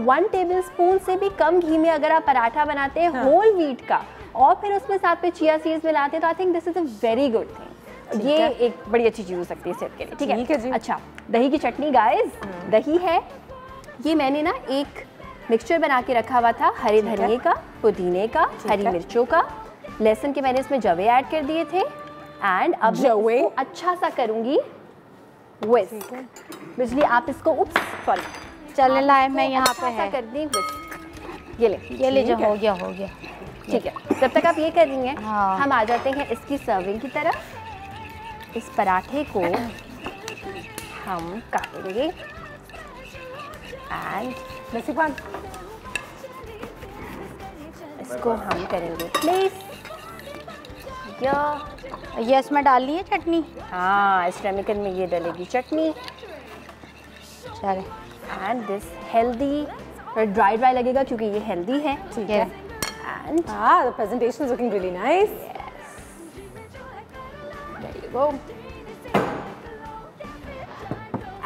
[SPEAKER 3] 1 टेबल स्पून से भी कम घी में अगर आप पराठा बनाते हैं होल व्हीट का, और फिर उसमें साथ में चिया सीड्स मिलाते हैं, तो I think this is a very good thing. ये एक बड़ी अच्छी चीज़ हो सकती है सेहत के लिए। ठीक है। अच्छा, दही की चटनी गाइस, दही है, ये मैंने ना एक मिक्सचर बना के रखा हुआ था, हरे धनिए का, पुदीने का, हरी मिर्चों का, लहसुन के मैंने इसमें जवे ऐड कर दिए थे, एंड अब मैं इसको अच्छा सा करूंगी विस्क। बिजली आप इसको सॉरी
[SPEAKER 4] चल लाए, मैं यहाँ पे
[SPEAKER 3] है कर दी विस्क। ये ले
[SPEAKER 4] जो हो गया
[SPEAKER 3] ठीक है। जब तक आप ये कर रही हैं, हम आ जाते हैं इसकी सर्विंग की तरफ। इस पराठे को हम काटेंगे एंड
[SPEAKER 2] नसीबान
[SPEAKER 3] इसको हम करेंगे प्लीज।
[SPEAKER 4] ये इसमें डालनी है चटनी।
[SPEAKER 3] हाँ, इस रेमिकन में ये डलेगी चटनी।
[SPEAKER 4] चले
[SPEAKER 3] and this healthy, dry dry लगेगा क्योंकि ये हेल्दी है।
[SPEAKER 2] ठीक है।
[SPEAKER 3] And
[SPEAKER 2] the presentation is looking really nice.
[SPEAKER 3] There you go.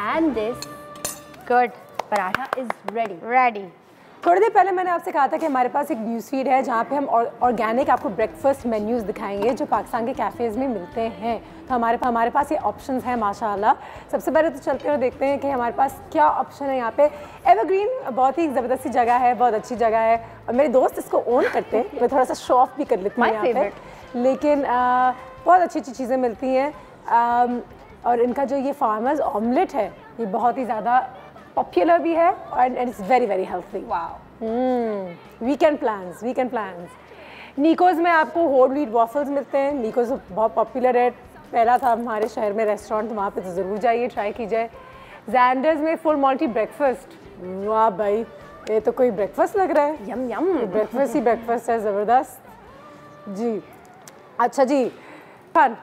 [SPEAKER 3] And this
[SPEAKER 4] good
[SPEAKER 3] paratha is ready.
[SPEAKER 4] Ready.
[SPEAKER 2] थोड़ी देर पहले मैंने आपसे कहा था कि हमारे पास एक न्यूज़ फीड है जहाँ पे हम ऑर्गेनिक आपको ब्रेकफास्ट मेन्यूज़ दिखाएंगे जो पाकिस्तान के कैफ़ेज़ में मिलते हैं। तो हमारे पास ये ऑप्शंस हैं माशाल्लाह। सबसे पहले तो चलते हुए देखते हैं कि हमारे पास क्या ऑप्शन है यहाँ पे। एवरग्रीन बहुत ही ज़बरदस्त सी जगह है, बहुत अच्छी जगह है और मेरे दोस्त इसको ओन करते हैं। मैं थोड़ा सा शो ऑफ भी कर लेती हूँ यहाँ पे, लेकिन बहुत अच्छी अच्छी चीज़ें मिलती हैं। और इनका जो ये फार्मर्स ऑमलेट है ये बहुत ही ज़्यादा पॉपुलर भी है और it's very very healthy.
[SPEAKER 3] Wow.
[SPEAKER 2] Weekend plans. निकोज़ में आपको होल व्हीट वॉफल्स मिलते हैं। निकोज़ बहुत पॉपुलर है, पहला था हमारे शहर में रेस्टोरेंट, तो वहाँ पे तो ज़रूर जाइए, ट्राई कीजिए। जैंडर्स में फुल मल्टी ब्रेकफास्ट। वाह भाई, ये तो कोई ब्रेकफास्ट लग रहा है।
[SPEAKER 3] यम यम।
[SPEAKER 2] ब्रेकफास्ट ही ब्रेकफास्ट है, ज़बरदस्त जी। अच्छा जी, फन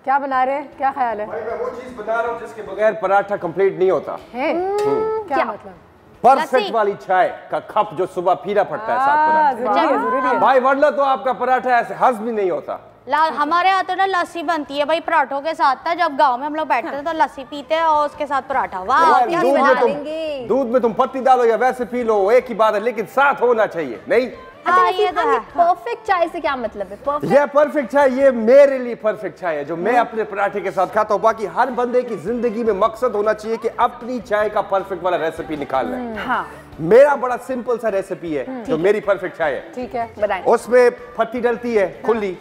[SPEAKER 2] क्या बना रहे हैं, क्या ख्याल है?
[SPEAKER 5] भाई मैं वो चीज बना रहा हूँ जिसके बगैर पराठा कंप्लीट नहीं होता
[SPEAKER 2] है। क्या मतलब?
[SPEAKER 5] परफेक्ट वाली चाय का कप जो सुबह पीना पड़ता है साथ पराठे।
[SPEAKER 2] जरूरी है
[SPEAKER 5] भाई वरना तो आपका पराठा ऐसे हज़म भी नहीं होता।
[SPEAKER 4] हमारे यहाँ तो ना लस्सी बनती है भाई पराठों के साथ। था जब गांव में हम लोग बैठते थे तो लस्सी पीते हैं और उसके साथ पराठा। वाह, क्या
[SPEAKER 5] दूध में तुम पत्ती डालो या वैसे पी लो, एक ही बात है, लेकिन साथ होना चाहिए। नहीं
[SPEAKER 4] हाँ, ये तो है।
[SPEAKER 3] परफेक्ट चाय से क्या मतलब है? परफेक्ट,
[SPEAKER 5] ये परफेक्ट चाय, ये मेरे लिए परफेक्ट चाय है जो मैं अपने पराठे के साथ खाता हूँ। बाकी हर बंदे की जिंदगी में मकसद होना चाहिए कि अपनी चाय का परफेक्ट वाला रेसिपी निकालना है।
[SPEAKER 3] हाँ,
[SPEAKER 5] मेरा बड़ा सिंपल सा रेसिपी है जो मेरी परफेक्ट चाय है।
[SPEAKER 2] ठीक है,
[SPEAKER 3] बताएं।
[SPEAKER 5] उसमें पत्ती डलती है खुली,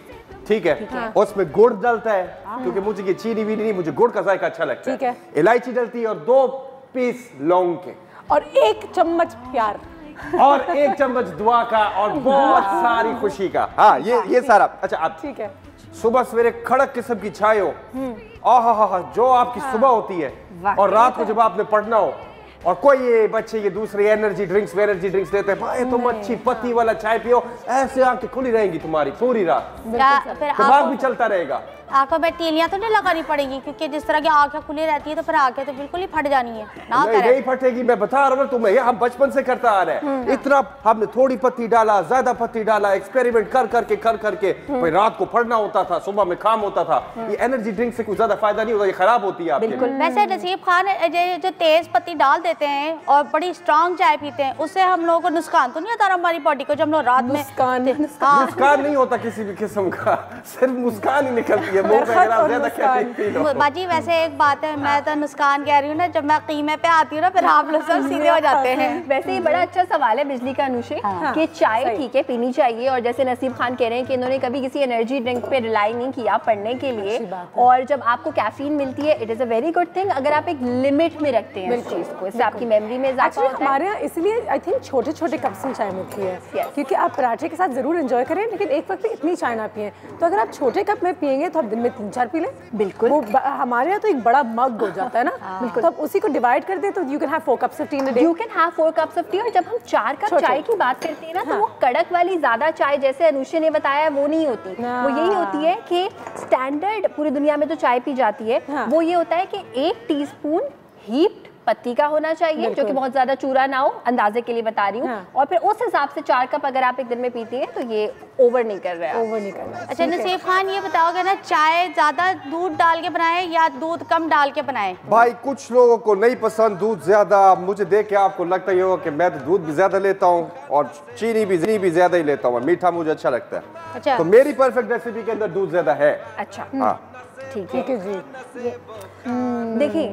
[SPEAKER 5] ठीक है, उसमें गुड़ डलता है क्योंकि मुझे ये चीनी वीनी नहीं, मुझे गुड़ का जायका अच्छा लगता
[SPEAKER 2] ठीक है।
[SPEAKER 5] इलायची डलती है और 2 पीस लौंग के
[SPEAKER 2] और 1 चम्मच प्यार
[SPEAKER 5] और 1 चम्मच दुआ का और बहुत सारी खुशी का। हाँ, ये सारा। अच्छा, आप
[SPEAKER 2] ठीक है।
[SPEAKER 5] सुबह सवेरे कड़क किस्म की चाय हो, आहा, जो आपकी सुबह होती है, और रात को जब आपने पढ़ना हो और कोई ये बच्चे ये दूसरे एनर्जी ड्रिंक्स लेते हैं, भाई तुम अच्छी पत्ती वाला चाय पियो, ऐसे आंखें खुली रहेंगी तुम्हारी पूरी रात, दिमाग भी चलता रहेगा।
[SPEAKER 4] आंखों में तीलियां तो नहीं लगानी पड़ेगी क्योंकि जिस तरह की आंखें खुली रहती है तो फिर आंखें तो बिल्कुल ही फट जानी है ना।
[SPEAKER 5] नहीं फटेगी, मैं बता रहा हूँ तुम्हें, ये हम बचपन से करता आ रहे हैं। इतना हमने थोड़ी पत्ती डाला, ज्यादा पत्ती डाला, एक्सपेरिमेंट कर करके भाई रात को पढ़ना होता था, सुबह में काम होता था। ये एनर्जी ड्रिंक से कुछ ज्यादा फायदा नहीं होता, ये खराब होती है आपके लिए।
[SPEAKER 4] वैसे नसीब खान जो तेज पत्ती डाल देते हैं और बड़ी स्ट्रॉन्ग चाय पीते हैं, उससे हम लोगों को नुकसान तो नहीं होता हमारी बॉडी को? जब हम लोग रात में
[SPEAKER 5] नुकसान नहीं होता किसी भी किस्म का, सिर्फ मुस्कान ही निकलती है।
[SPEAKER 4] बाजी वैसे एक बात है, मैं तो नुकसान कह रही हूँ ना, जब मैं कीमे पे आती हूँ ना फिर आप लोग सब सीधे हो जाते हैं।
[SPEAKER 3] वैसे ये बड़ा अच्छा सवाल है बिजली का अनुषे, कि चाय ठीक है पीनी चाहिए, और जैसे नसीब खान कह रहे हैं कि इन्होंने कभी किसी एनर्जी ड्रिंक पे रिलाई नहीं किया पढ़ने के लिए, और जब आपको कैफीन मिलती है it is a very good thing अगर आप एक लिमिट में रखते हैं इस चीज को, इससे आपकी मेमोरी में इजाफा होता है।
[SPEAKER 2] हमारे यहाँ इसलिए आई थिंक छोटे छोटे कप्स में चाय मिलती है, क्योंकि आप पराठे के साथ जरूर एंजॉय करें, लेकिन एक वक्त में इतनी चाय ना पिए। तो अगर आप छोटे कप में पियेंगे तो आप दिन में 3-4 पी लें।
[SPEAKER 3] बिल्कुल,
[SPEAKER 2] हमारे यहाँ तो एक बड़ा मग हो जाता है ना, बिल्कुल, तो आप उसी को डिवाइड कर दे तो you can have 4 cups of tea in a day.
[SPEAKER 3] You can have 4 cups of tea। और जब हम 4 कप चाय की बात करते हैं ना, तो वो कड़क वाली ज्यादा चाय जैसे अनुषे ने बताया वो नहीं होती। वो यही होती है कि स्टैंडर्ड पूरी दुनिया में जो चाय पी जाती है वो ये होता है कि 1 टीस्पून हीप्ड पत्ती का होना चाहिए, जो कि बहुत ज्यादा चूरा ना हो, अंदाजे के लिए बता रही हूँ। और फिर उस हिसाब से 4 कप अगर आप एक दिन में पीती हैं तो ये ओवर नहीं कर रहा है।
[SPEAKER 4] अच्छा नसीब खान, ये बताओगे ना चाय ज्यादा दूध डाल के बनाए या दूध कम डाल के बनाए?
[SPEAKER 5] भाई कुछ लोगों को नहीं पसंद दूध ज्यादा, मुझे देख के आपको लगता ही होगा कि मैं तो दूध भी ज्यादा लेता हूँ और चीनी भी ज्यादा ही लेता हूँ, मीठा मुझे अच्छा लगता है।
[SPEAKER 4] अच्छा,
[SPEAKER 5] तो मेरी परफेक्ट रेसिपी के अंदर दूध ज्यादा है।
[SPEAKER 3] अच्छा,
[SPEAKER 5] हाँ
[SPEAKER 3] ठीक है जी। देखिए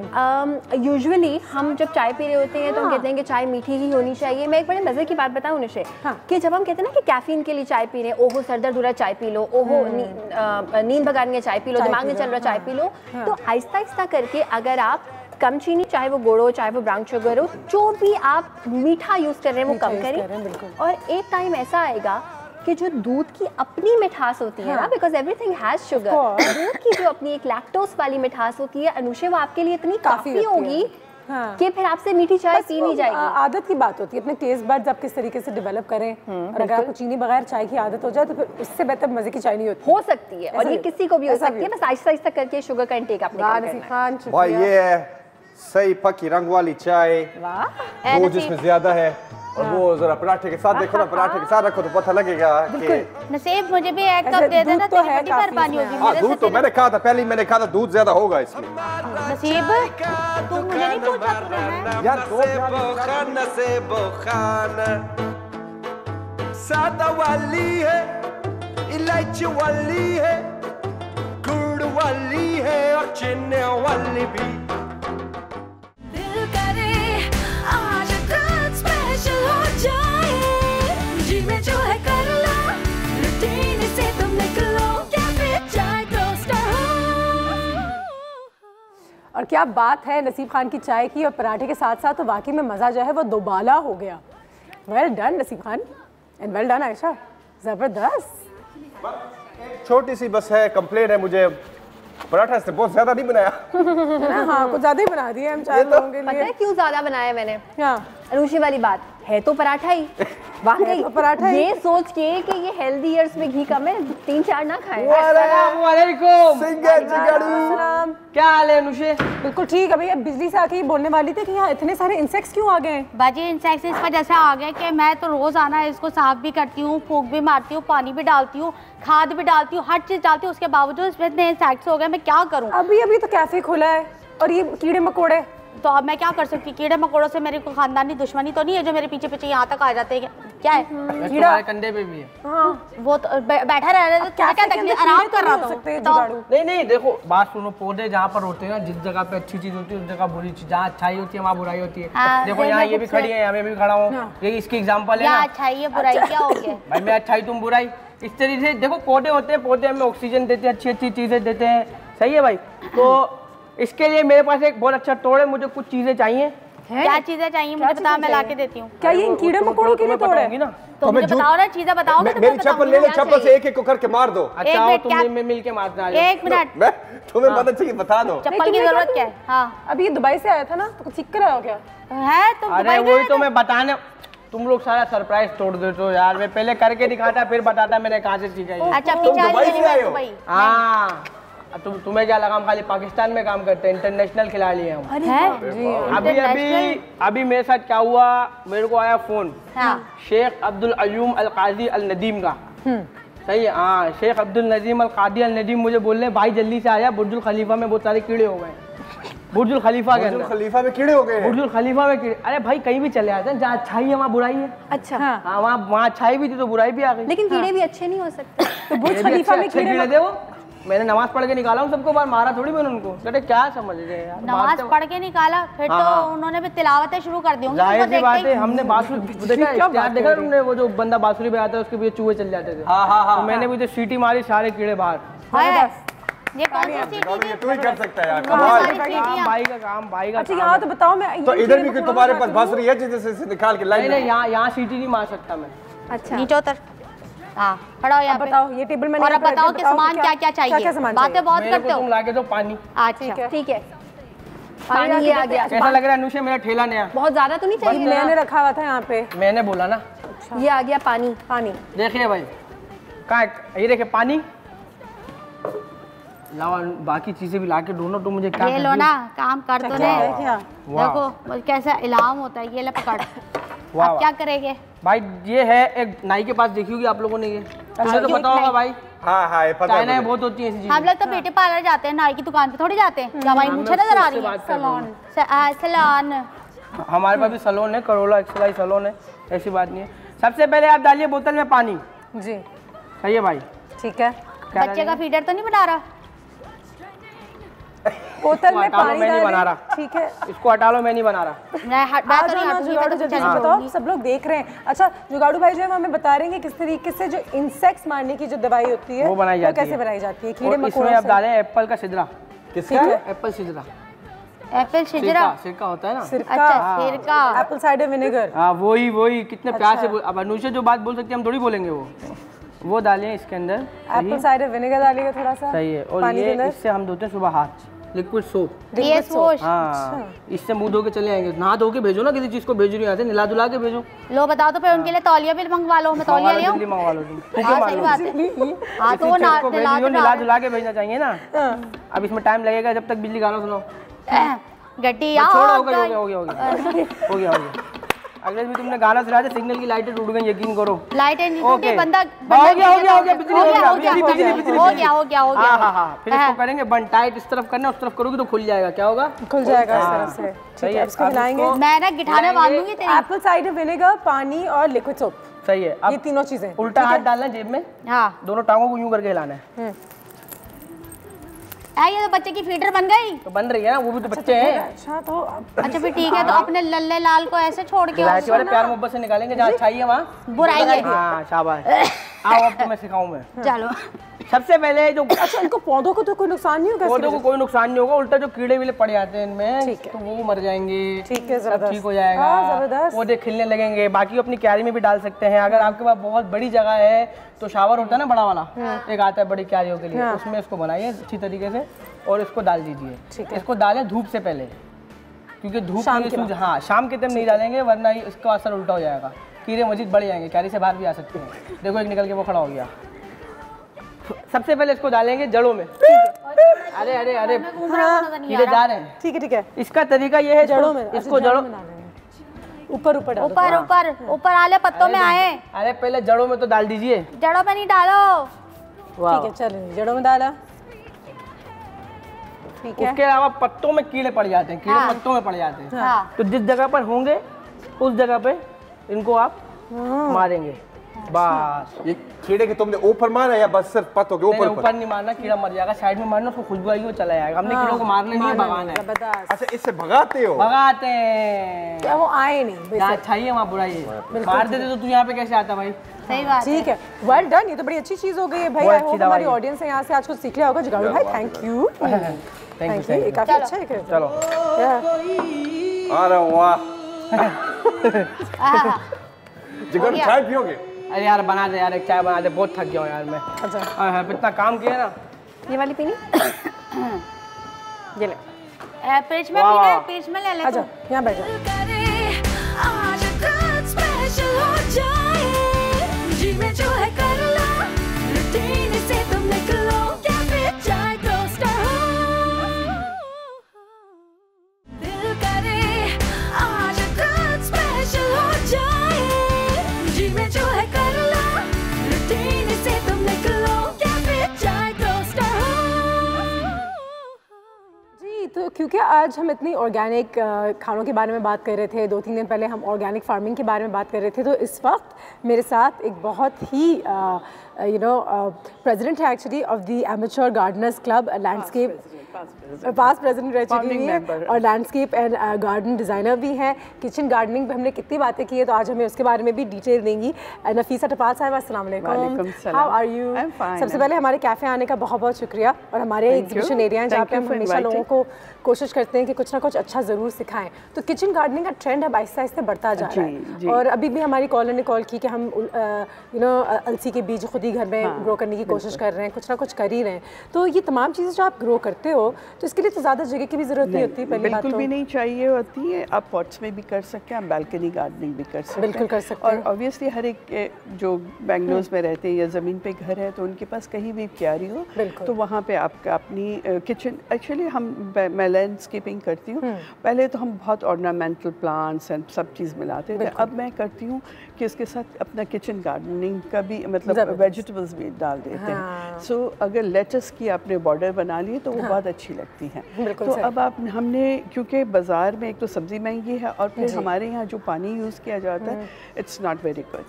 [SPEAKER 3] यूजुअली हम जब चाय पी रहे होते हैं तो हम कहते हैं कि चाय मीठी ही होनी चाहिए। मैं एक बड़े मजे की बात बताऊं निशे, कि जब हम कहते हैं ना कि कैफीन के लिए चाय पी रहे हैं, ओहो सर दर्द हो रहा है चाय पी लो, ओहो नींद भगानी है चाय पी लो, दिमाग में चल रहा चाय पी लो, तो आहिस्ता आहिस्ता करके अगर आप कम चीनी, चाहे वो गुड़ हो चाहे वो ब्राउन शुगर हो, जो भी आप मीठा यूज कर रहे हैं वो कम करें। और एक टाइम ऐसा आएगा कि जो दूध की अपनी मिठास होती है ना, बिकॉज एवरीथिंग हैज शुगर, दूध की जो अपनी एक लैक्टोज वाली मिठास होती है अनुषे, वो आपके लिए इतनी काफी होगी कि फिर आपसे मीठी चाय पी नहीं जाएगी।
[SPEAKER 2] आदत की बात होती है, अपने टेस्ट बड्स आप किस तरीके से डेवलप करें। और अगर आपको चीनी बगैर चाय की आदत हो जाए तो फिर उससे बेहतर मजे की चाय नहीं होती।
[SPEAKER 3] हो सकती है, और ये किसी को भी हो सकती है, बस आहिस्ता आहिस्ता करके शुगर का इंटेक आपने कम करना है।
[SPEAKER 5] भाई ये है सही पकी रंग वाली चाय, वो जिसमें ज्यादा है, और वो जरा पराठे के साथ देखो ना, पराठे के साथ रखो तो पता लगेगा कि
[SPEAKER 4] नसीब मुझे भी एक कप दे देना तो बड़ी मेहरबानी होगी।
[SPEAKER 5] हाँ दूध तो मैंने कहा था, पहले मैंने कहा था दूध ज्यादा होगा इसमें।
[SPEAKER 4] नसीब तू मुझे नहीं पूछा तूने
[SPEAKER 5] यार
[SPEAKER 8] नसेबो खान सादा वाली है, इलायची वाली है, गुड़ वाली है और चीनी वाली भी।
[SPEAKER 1] दिल करे आज कुछ स्पेशल हो जाए, जी में जो है कर लो, रूटीन से तुम निकलो, कैफे चाय टोस्टर हो।
[SPEAKER 2] और क्या बात है नसीब खान की चाय की और पराठे के साथ साथ, तो वाकई में मज़ा जो है वो दोबाला हो गया। वेल डन नसीब Khan and well done Ayesha, ज़बरदस्त।
[SPEAKER 5] छोटी सी बस है कंप्लेन है मुझे, पराठा से बहुत ज्यादा नहीं बनाया।
[SPEAKER 2] हाँ कुछ ज्यादा ही बना दिया हम चार लोगों के लिए।
[SPEAKER 3] पता है क्यों ज्यादा बनाया मैंने?
[SPEAKER 2] हाँ
[SPEAKER 3] अनुषी वाली बात है तो पराठा ही, वाकई
[SPEAKER 2] तो पराठा ही।
[SPEAKER 3] ये सोच के कि ये हेल्दी ईयर्स में घी कम है, 3-4 ना खाएं।
[SPEAKER 9] क्या हाल है अनुषे?
[SPEAKER 2] बिल्कुल ठीक। अभी अब बिजली से आके ये बोलने वाली थी कि यहाँ इतने सारे इंसेक्ट्स क्यों आ गए हैं।
[SPEAKER 4] बाजी इंसेक्ट्स इस वजह से आ गए कि मैं तो रोज आना इसको साफ भी करती हूँ, फूक भी मारती हूँ, पानी भी डालती हूँ, खाद भी डालती हूँ, हर चीज डालती हूँ, उसके बावजूद इसमें इतने इंसेक्ट्स हो गए, मैं क्या करूँ?
[SPEAKER 2] अभी तो कैफे खुला है और ये कीड़े मकोड़े,
[SPEAKER 4] तो अब मैं क्या कर सकती हूँ? कीड़े मकोड़ों से मेरी कोई खानदानी दुश्मनी तो नहीं है जो मेरे पीछे पीछे यहाँ तक आ जाते हैं? क्या है?
[SPEAKER 9] कीड़ा कंधे पे भी है।
[SPEAKER 2] हाँ
[SPEAKER 4] वो तो बैठा रह रहा है, क्या तकलीफ, आराम कर रहा था।
[SPEAKER 9] नहीं देखो बात सुनो, पौधे जहाँ पर होते हैं ना, जिस जगह पे अच्छी चीज होती है उस जगह बुरी चीज, जहाँ अच्छाई होती है वहाँ बुराई होती है। देखो यहाँ ये भी खड़ी है, यहाँ भी खड़ा हूँ, ये इसकी एग्जाम्पल है ना।
[SPEAKER 4] अच्छाई है बुराई क्या हो गया
[SPEAKER 9] भाई मैं अच्छाई तुम बुराई, इस तरीके से देखो पौधे होते हैं, पौधे हमें ऑक्सीजन देते हैं, अच्छी अच्छी चीजें देते हैं, सही है भाई। तो इसके लिए मेरे पास एक बहुत अच्छा तोड़ है, मुझे कुछ चीजें चाहिए।
[SPEAKER 4] क्या चीजें चाहिए मुझे बता, मैं लाके देती हूँ।
[SPEAKER 2] क्या ये कीड़े मकोड़ों के लिए तोड़ है
[SPEAKER 9] ना?
[SPEAKER 4] तो मुझे बताओ ना, चीजें बताओ।
[SPEAKER 5] मेरी चप्पल ले लो, चप्पल से एक एक को करके मार दो।
[SPEAKER 9] अच्छा आओ तुम मिल के मारना।
[SPEAKER 4] 1 मिनट,
[SPEAKER 5] मैं तुम्हें पता चाहिए बता दो।
[SPEAKER 4] चप्पल की जरूरत क्या है? हाँ
[SPEAKER 2] अभी ये दुबई से आया था ना, तो कुछ सीख कर आया हो क्या?
[SPEAKER 4] है तुम?
[SPEAKER 9] अरे वही तो मैं बताने, तुम लोग सारा सरप्राइज तोड़ देते हो यार। मैं पहले करके दिखाता फिर बताता मैंने कहाँ से सीखा है।
[SPEAKER 4] अच्छा
[SPEAKER 5] दुबई।
[SPEAKER 9] हाँ तुम्हें क्या लगा हम खाली पाकिस्तान में काम करते हैं? इंटरनेशनल खिलाड़ी हैं हम। अभी मेरे साथ क्या हुआ, मेरे को आया फोन शेख अब्दुल अयूम अल काजी अल नदीम का। सही है हाँ, शेख अब्दुल नजीम अल कादी अल नदीम मुझे बोल रहे भाई जल्दी से आया, बुर्जुल खलीफा में बहुत सारे कीड़े हो गए। बुर्जुल खलीफा के अंदर,
[SPEAKER 5] खलीफा में कीड़े हो गए।
[SPEAKER 9] बुर्जुल खलीफा में कीड़े, अरे भाई कहीं भी चले आते हैं, जहाँ अच्छाई है वहाँ बुराई है।
[SPEAKER 3] अच्छा
[SPEAKER 9] हाँ वहाँ अच्छाई भी थी तो बुराई भी आ गई।
[SPEAKER 3] लेकिन कीड़े भी अच्छे नहीं हो सकते।
[SPEAKER 2] तो बुर्ज खलीफा में
[SPEAKER 9] कीड़े थे वो, मैंने नमाज पढ़ के निकाला हूँ सबको, बार मारा थोड़ी मैंने उनको। कहते क्या समझ रहे हैं यार,
[SPEAKER 4] नमाज पढ़ के निकाला फिर तो उन्होंने भी तिलावतें शुरू कर दी होंगी।
[SPEAKER 9] जाहिर सी बात है, हमने बांसुरी देखा तुमने, वो जो बंदा बांसुरी बजाता है उसके पीछे चूहे चल जाते थे। तो मैंने भी तो सीटी मारी, सारे कीड़े बाहर।
[SPEAKER 4] ये कौन सी सीटी थी?
[SPEAKER 5] तू ही कर सकता है यार,
[SPEAKER 9] भाई का काम भाई का।
[SPEAKER 2] अच्छा यहाँ तो बताओ, मैं
[SPEAKER 5] तो इधर भी तुम्हारे पास बांसुरी है जिससे निकाल के लाइन?
[SPEAKER 9] नहीं यहाँ सीटी नहीं मार सकता मैं।
[SPEAKER 3] अच्छा
[SPEAKER 4] नीचे उतर। हाँ पढ़ाओ यहाँ पे।
[SPEAKER 2] बताओ ये टेबल में।
[SPEAKER 4] और अब बताओ कि सामान क्या क्या चाहिए? बातें बहुत करते हो।
[SPEAKER 9] तुम लाके दो पानी।
[SPEAKER 4] अच्छा
[SPEAKER 3] ठीक है, पानी ये आ गया।
[SPEAKER 9] कैसा लग रहा है अनुषा मेरा ठेला नया?
[SPEAKER 3] बहुत ज्यादा तो नहीं चाहिए?
[SPEAKER 2] मैंने रखा हुआ था यहाँ पे,
[SPEAKER 9] मैंने बोला ना।
[SPEAKER 3] ये आ गया पानी।
[SPEAKER 2] पानी
[SPEAKER 9] देखिए भाई कहाँ, ये देखिए पानी लाओ, बाकी चीजें भी लाके दोनों। तो मुझे क्या
[SPEAKER 4] ये लो ना, काम कर तो ले। देखो कैसा इलाम होता है, ये ले पकड़। अब क्या करेंगे
[SPEAKER 9] भाई? ये है एक नाई के पास देखी होगी आप लोगों ने, ये तुझे तो पता होगा भाई।
[SPEAKER 5] हाँ ये पता
[SPEAKER 9] है, बहुत होती है ऐसी चीजें।
[SPEAKER 4] हम लोग तो ब्यूटी पार्लर जाते हैं, नाई की दुकान पे थोड़ी जाते हैं। क्या भाई मुझे नजर आ रही है? सैलून सैलून,
[SPEAKER 9] हमारे पास भी सैलून है, करोला एक्सरसाइज सैलून है, ऐसी बात नहीं है। सबसे पहले आप डालिए बोतल में पानी।
[SPEAKER 2] जी
[SPEAKER 9] सही है भाई,
[SPEAKER 2] ठीक है।
[SPEAKER 4] बच्चे का फीडर तो नहीं बना रहा?
[SPEAKER 2] बोतल में पानी
[SPEAKER 9] मैं नहीं बना रहा,
[SPEAKER 2] ठीक है।
[SPEAKER 9] इसको हटा लो, मैं नहीं बना रहा।
[SPEAKER 2] बताओ, सब लोग देख रहे हैं। अच्छा जुगाड़ू भाई जो है हमें बता रहे हैं कि किस तरीके से जो इंसेक्ट्स मारने की जो दवाई होती है
[SPEAKER 9] वो बनाई जाती है,
[SPEAKER 2] कैसे बनाई जाती है?
[SPEAKER 9] कीड़े मकोड़ों से। आप डालें एप्पल का सिदरा।
[SPEAKER 5] किसका?
[SPEAKER 9] एप्पल सिदरा।
[SPEAKER 4] एप्पल सिदरा,
[SPEAKER 9] सिरका होता है ना।
[SPEAKER 2] सिरका,
[SPEAKER 4] सिरका,
[SPEAKER 2] एप्पल साइडर विनेगर।
[SPEAKER 9] हाँ वही कितने प्यार से। अब अनुषा जो बात बोल सकती है हम थोड़ी बोलेंगे, वो डालिए इसके अंदर।
[SPEAKER 2] एप्पल साइडर विनेगर डालिएगा थोड़ा सा।
[SPEAKER 9] सही है। और ये इससे हम धोते हैं सुबह हाथ। Liquid soap.
[SPEAKER 4] Face wash.
[SPEAKER 9] हाँ, इससे मुंह धो के चले आएंगे। नहा धो के भेजो ना, किसी चीज को भेज रही हो, निला धुला के भेजो।
[SPEAKER 4] लो बताओ तो फिर उनके लिए तौलिया भी मंगवा लो। मैं तौलिया ले आऊं?
[SPEAKER 9] मंगवा लो तुम।
[SPEAKER 4] हाँ सही बात है। हाँ तो वो
[SPEAKER 9] निला धुला के भेजना चाहिए ना। अब इसमें टाइम लगेगा जब तक बिजली गाना सुनो।
[SPEAKER 4] गड्डी
[SPEAKER 9] हो गया। अगले भी तुमने गाना सुनाया था, सिग्नल की लाइटें टूट गई, यकीन करो।
[SPEAKER 4] लाइटें टूटी, बंदा
[SPEAKER 9] हो गया।
[SPEAKER 4] हाँ।
[SPEAKER 9] फिर इसको करेंगे बंद टाइट, इस तरफ करना, उस तरफ करोगे तो खुल जाएगा। क्या होगा?
[SPEAKER 2] खुल जाएगा इस तरफ से। ठीक है, इसको मिलाएंगे।
[SPEAKER 4] मैं ना गिठाने बांध दूंगी तेरी।
[SPEAKER 2] एप्पल साइडर विनेगर, पानी और लिक्विड सोप।
[SPEAKER 9] सही है।
[SPEAKER 2] ये तीनों चीजें।
[SPEAKER 9] उल्टा हाथ डालना जेब में।
[SPEAKER 4] हाँ,
[SPEAKER 9] दोनों टांगों को यूं करके हिलाना है।
[SPEAKER 4] ये तो बच्चे की फीडर बन गई।
[SPEAKER 9] तो बन रही है ना, वो भी तो बच्चे हैं।
[SPEAKER 4] अच्छा फिर ठीक है, तो अपने लल्ले लाल को ऐसे छोड़ के
[SPEAKER 9] वाले प्यार मोहब्बत से निकालेंगे, जहाँ अच्छाई है वहाँ
[SPEAKER 4] बुराई है।
[SPEAKER 9] हाँ शाबाश। आओ अब तुम्हें सिखाऊं मैं।
[SPEAKER 4] चलो।
[SPEAKER 9] सबसे पहले जो
[SPEAKER 2] अच्छा, इनको पौधों को तो कोई नुकसान नहीं होगा?
[SPEAKER 9] पौधों को कोई नुकसान नहीं होगा, उल्टा जो कीड़े वीड़े पड़ जाते हैं इनमें तो वो मर जाएंगे।
[SPEAKER 2] ठीक है,
[SPEAKER 9] सब ठीक हो जाएगा, पौधे खिलने लगेंगे। बाकी अपनी क्यारी में भी डाल सकते हैं। अगर आपके पास बहुत बड़ी जगह है तो शावर होता है ना बड़ा वाला, एक आता है बड़ी क्यारियों के लिए, उसमें इसको बनाइए अच्छी तरीके से और इसको डाल दीजिए। इसको डालें धूप से पहले, क्योंकि धूप हाँ शाम के टाइम नहीं डालेंगे वरना इसका असर उल्टा हो जाएगा, कीड़े मजीद बढ़ जाएंगे, क्यारी से बाहर भी आ सकते हैं। देखो एक निकल के वो खड़ा हो गया। सबसे पहले इसको डालेंगे जड़ों में। अरे अरे अरे कीड़े जा रहे हैं।
[SPEAKER 2] ठीक है।
[SPEAKER 9] इसका तरीका ये है,
[SPEAKER 2] जड़ों में,
[SPEAKER 9] इसको जड़ों
[SPEAKER 4] ऊपर आले पत्तों में आए।
[SPEAKER 9] अरे पहले जड़ों में तो डाल दीजिए।
[SPEAKER 4] जड़ों में नहीं डालो।
[SPEAKER 2] ठीक है, चलिए जड़ों में डाला। ठीक है।
[SPEAKER 9] उसके अलावा पत्तों में कीड़े पड़ जाते हैं, कीड़े पत्तों में पड़ जाते हैं। तो जिस जगह पर होंगे उस जगह पे इनको आप मारेंगे। बस
[SPEAKER 5] ये कीड़े के तुमने ऊपर मारा या बस सिर्फ पत्तों के ऊपर?
[SPEAKER 9] ऊपर नहीं मारना, कीड़ा मर जाएगा। साइड में मारना, उसको खुशबू आएगी वो चला जाएगा। हमने कीड़ों को मारना नहीं है, भगाना है।
[SPEAKER 5] अच्छा, इससे भगाते हो?
[SPEAKER 9] भगाते हैं,
[SPEAKER 2] क्या वो आए नहीं?
[SPEAKER 9] जहाँ अच्छाई है वहाँ बुराई है। मार देते तो तू यहाँ पे कैसे आता भाई?
[SPEAKER 4] सही बात।
[SPEAKER 2] ठीक है, वेल डन। ये तो बड़ी अच्छी चीज हो गई है भाई। आई होप हमारी ऑडियंस है यहाँ से आज कुछ सीख लिया होगा। जगाड़ू भाई थैंक यू।
[SPEAKER 9] Thank you.
[SPEAKER 2] काफी अच्छा है।
[SPEAKER 9] चलो
[SPEAKER 5] अरे वाह, जगाड़ू चाय पियोगे?
[SPEAKER 9] अरे यार बना दे यार, एक चाय बना दे, बहुत थक गया हूँ यार मैं। अच्छा इतना काम किया ना।
[SPEAKER 3] ये वाली पीनी? ये ले।
[SPEAKER 4] पेज में पीना है, पेज में ले ले।
[SPEAKER 2] अच्छा यहाँ बैठ जाओ।
[SPEAKER 1] आज रात स्पेशल हो जाए, जी में जो है कर लो, रूटीन से तुम निकलो, कैफे चाय टोस्टर हो। दिल करे आज रात स्पेशल हो जाए, जी में जो है कर लो, रूटीन से तुम निकलो, कैफे चाय टोस्टर हो।
[SPEAKER 2] जी, तो क्योंकि आज हम इतनी ऑर्गेनिक खानों के बारे में बात कर रहे थे, 2-3 दिन पहले हम ऑर्गेनिक फार्मिंग के बारे में बात कर रहे थे, तो इस वक्त मेरे साथ एक बहुत ही प्रेसिडेंट है actually of the amateur Gardner's club, landscape past president रह चुकी हैं और लैंडस्केप एंड गार्डन डिज़ाइनर भी हैं। किचन गार्डनिंग पे हमने कितनी बातें की है, तो आज हमें उसके बारे में भी डिटेल देंगी। नफीसा टपाल साहिबा, अस्सलाम वालेकुम, हाउ आर यू? सबसे पहले हमारे कैफ़े आने का बहुत बहुत शुक्रिया, और हमारे एग्जीबिशन एरिया है जहाँ पे हम हमेशा लोगों को कोशिश करते हैं कि कुछ ना कुछ अच्छा ज़रूर सिखाएं। तो किचन गार्डनिंग का ट्रेंड अब आहिस्ता आहिस्ता बढ़ता जा रहा है, और अभी भी हमारी कॉलर ने कॉल की कि हम अलसी के बीज खुद ही घर में ग्रो करने की कोशिश कर रहे हैं, कुछ ना कुछ कर ही रहे हैं। तो ये तमाम चीज़ें जो आप ग्रो करते हो, तो इसके लिए तो ज़्यादा जगह की भी ज़रूरत नहीं होती। पहली बात
[SPEAKER 10] बिल्कुल भी नहीं चाहिए होती है। आप पॉट्स में भी कर सकते हैं, आप बालकनी गार्डनिंग भी कर सकते हैं,
[SPEAKER 2] बिल्कुल कर सकते हैं।
[SPEAKER 10] और ऑब्वियसली हर एक जो बेंगलोर में रहते हैं या ज़मीन पे घर है, तो उनके पास कहीं भी क्यारी हो, तो वहाँ पे आपका अपनी किचन, एक्चुअली मैं लैंडस्केपिंग करती हूँ। पहले तो हम बहुत ऑर्नामेंटल प्लांट्स एंड सब चीज़ मिलाते थे, अब मैं करती हूँ कि इसके साथ अपना किचन गार्डनिंग का भी मतलब वेजिटेबल्स भी डाल देते हैं। सो अगर लेटस की आपने बॉर्डर बना ली तो वो बहुत अच्छी लगती है। तो अब हमने, क्योंकि बाज़ार में एक तो सब्ज़ी महंगी है, और फिर हमारे यहाँ जो पानी यूज़ किया जाता है इट्स नॉट वेरी गुड।